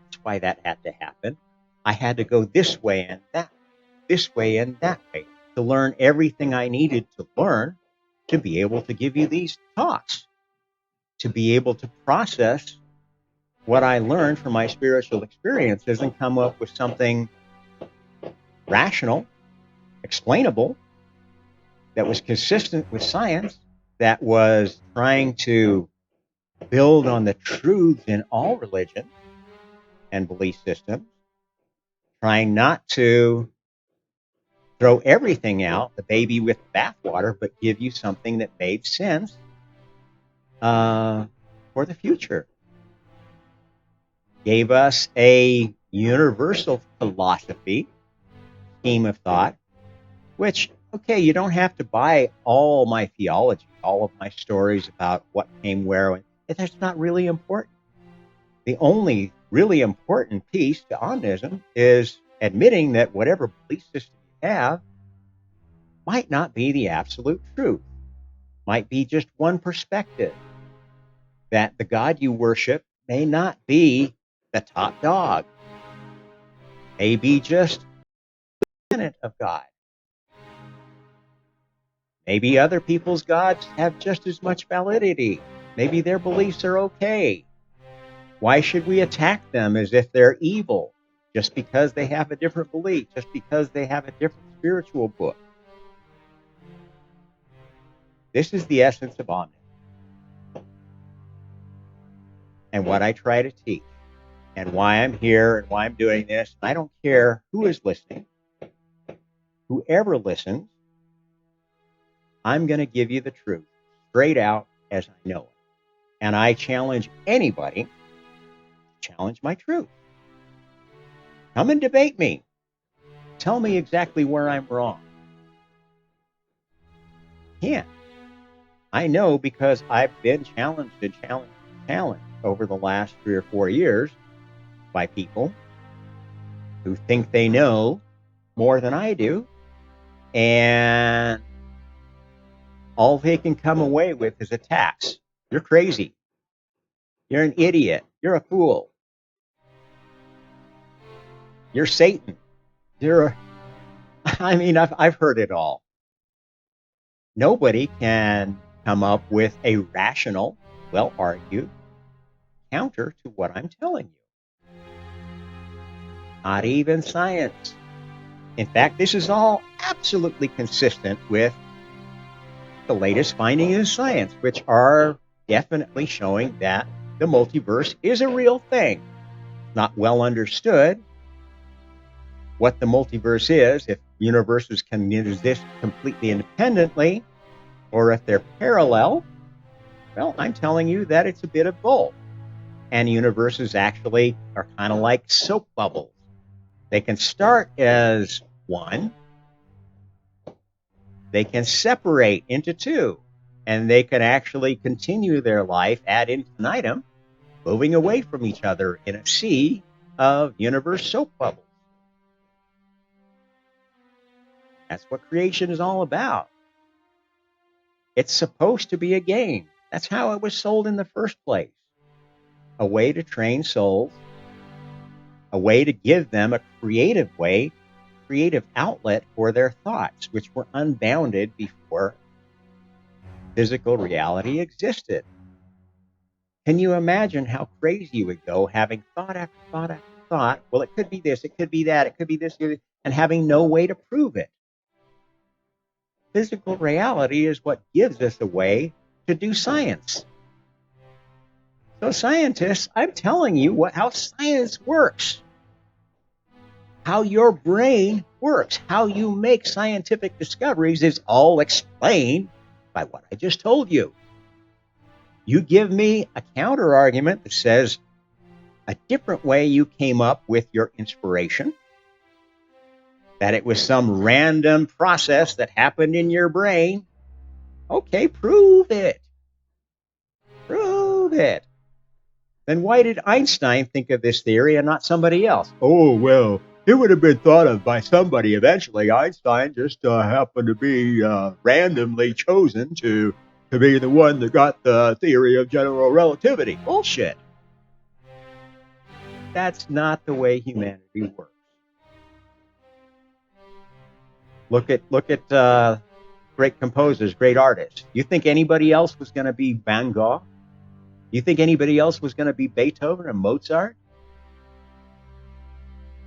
that's why that had to happen. I had to go this way and that, this way and that way, to learn everything I needed to learn to be able to give you these talks, to be able to process what I learned from my spiritual experiences and come up with something rational, explainable, that was consistent with science, that was trying to build on the truths in all religions and belief systems, trying not to throw everything out, the baby with the bathwater, but give you something that made sense for the future. Gave us a universal philosophy, scheme of thought, which, okay, you don't have to buy all my theology, all of my stories about what came where. That's not really important. The only really important piece to onism is admitting that whatever belief system you have might not be the absolute truth, might be just one perspective, that the God you worship may not be the top dog, may be just a tenet of God. Maybe other people's gods have just as much validity. Maybe their beliefs are okay. Why should we attack them as if they're evil just because they have a different belief, just because they have a different spiritual book? This is the essence of omniscience. And what I try to teach, and why I'm here and why I'm doing this. I don't care who is listening, whoever listens, I'm going to give you the truth straight out as I know it. And I challenge anybody to challenge my truth. Come and debate me. Tell me exactly where I'm wrong. Can't. I know because I've been challenged over the last 3 or 4 years by people who think they know more than I do, and all they can come away with is attacks. You're crazy. You're an idiot. You're a fool. You're Satan. I've heard it all. Nobody can come up with a rational, well-argued counter to what I'm telling you. Not even science. In fact, this is all absolutely consistent with the latest findings in science, which are definitely showing that the multiverse is a real thing. Not well understood what the multiverse is, if universes can exist completely independently, or if they're parallel. Well, I'm telling you that it's a bit of both. And universes actually are kind of like soap bubbles. They can start as one, they can separate into two, and they can actually continue their life ad infinitum, moving away from each other in a sea of universe soap bubbles. That's what creation is all about. It's supposed to be a game. That's how it was sold in the first place. A way to train souls, a way to give them a creative outlet for their thoughts, which were unbounded before physical reality existed. Can you imagine how crazy you would go having thought after thought after thought? Well, it could be this, it could be that, it could be this, and having no way to prove it. Physical reality is what gives us a way to do science. So scientists, I'm telling you how science works. How your brain works, how you make scientific discoveries is all explained by what I just told you. You give me a counter argument that says a different way you came up with your inspiration, that it was some random process that happened in your brain. Okay, prove it. Prove it. Then why did Einstein think of this theory and not somebody else? Oh, well, it would have been thought of by somebody eventually. Einstein just happened to be randomly chosen to be the one that got the theory of general relativity. Bullshit. That's not the way humanity works. Look at great composers, great artists. You think anybody else was going to be Van Gogh? You think anybody else was going to be Beethoven or Mozart?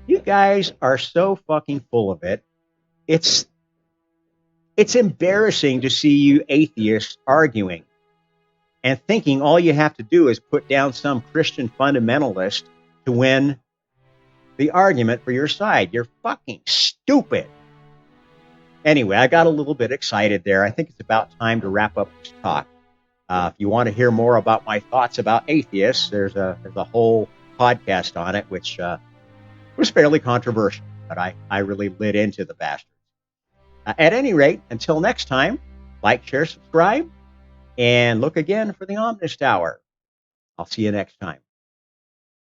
You guys are so fucking full of it. It's embarrassing to see you atheists arguing and thinking all you have to do is put down some Christian fundamentalist to win the argument for your side. You're fucking stupid. Anyway, I got a little bit excited there. I think it's about time to wrap up this talk. If you want to hear more about my thoughts about atheists, there's a whole podcast on it, which was fairly controversial, but I really lit into the bastards. At any rate, until next time, like, share, subscribe, and look again for the Omnist Hour. I'll see you next time.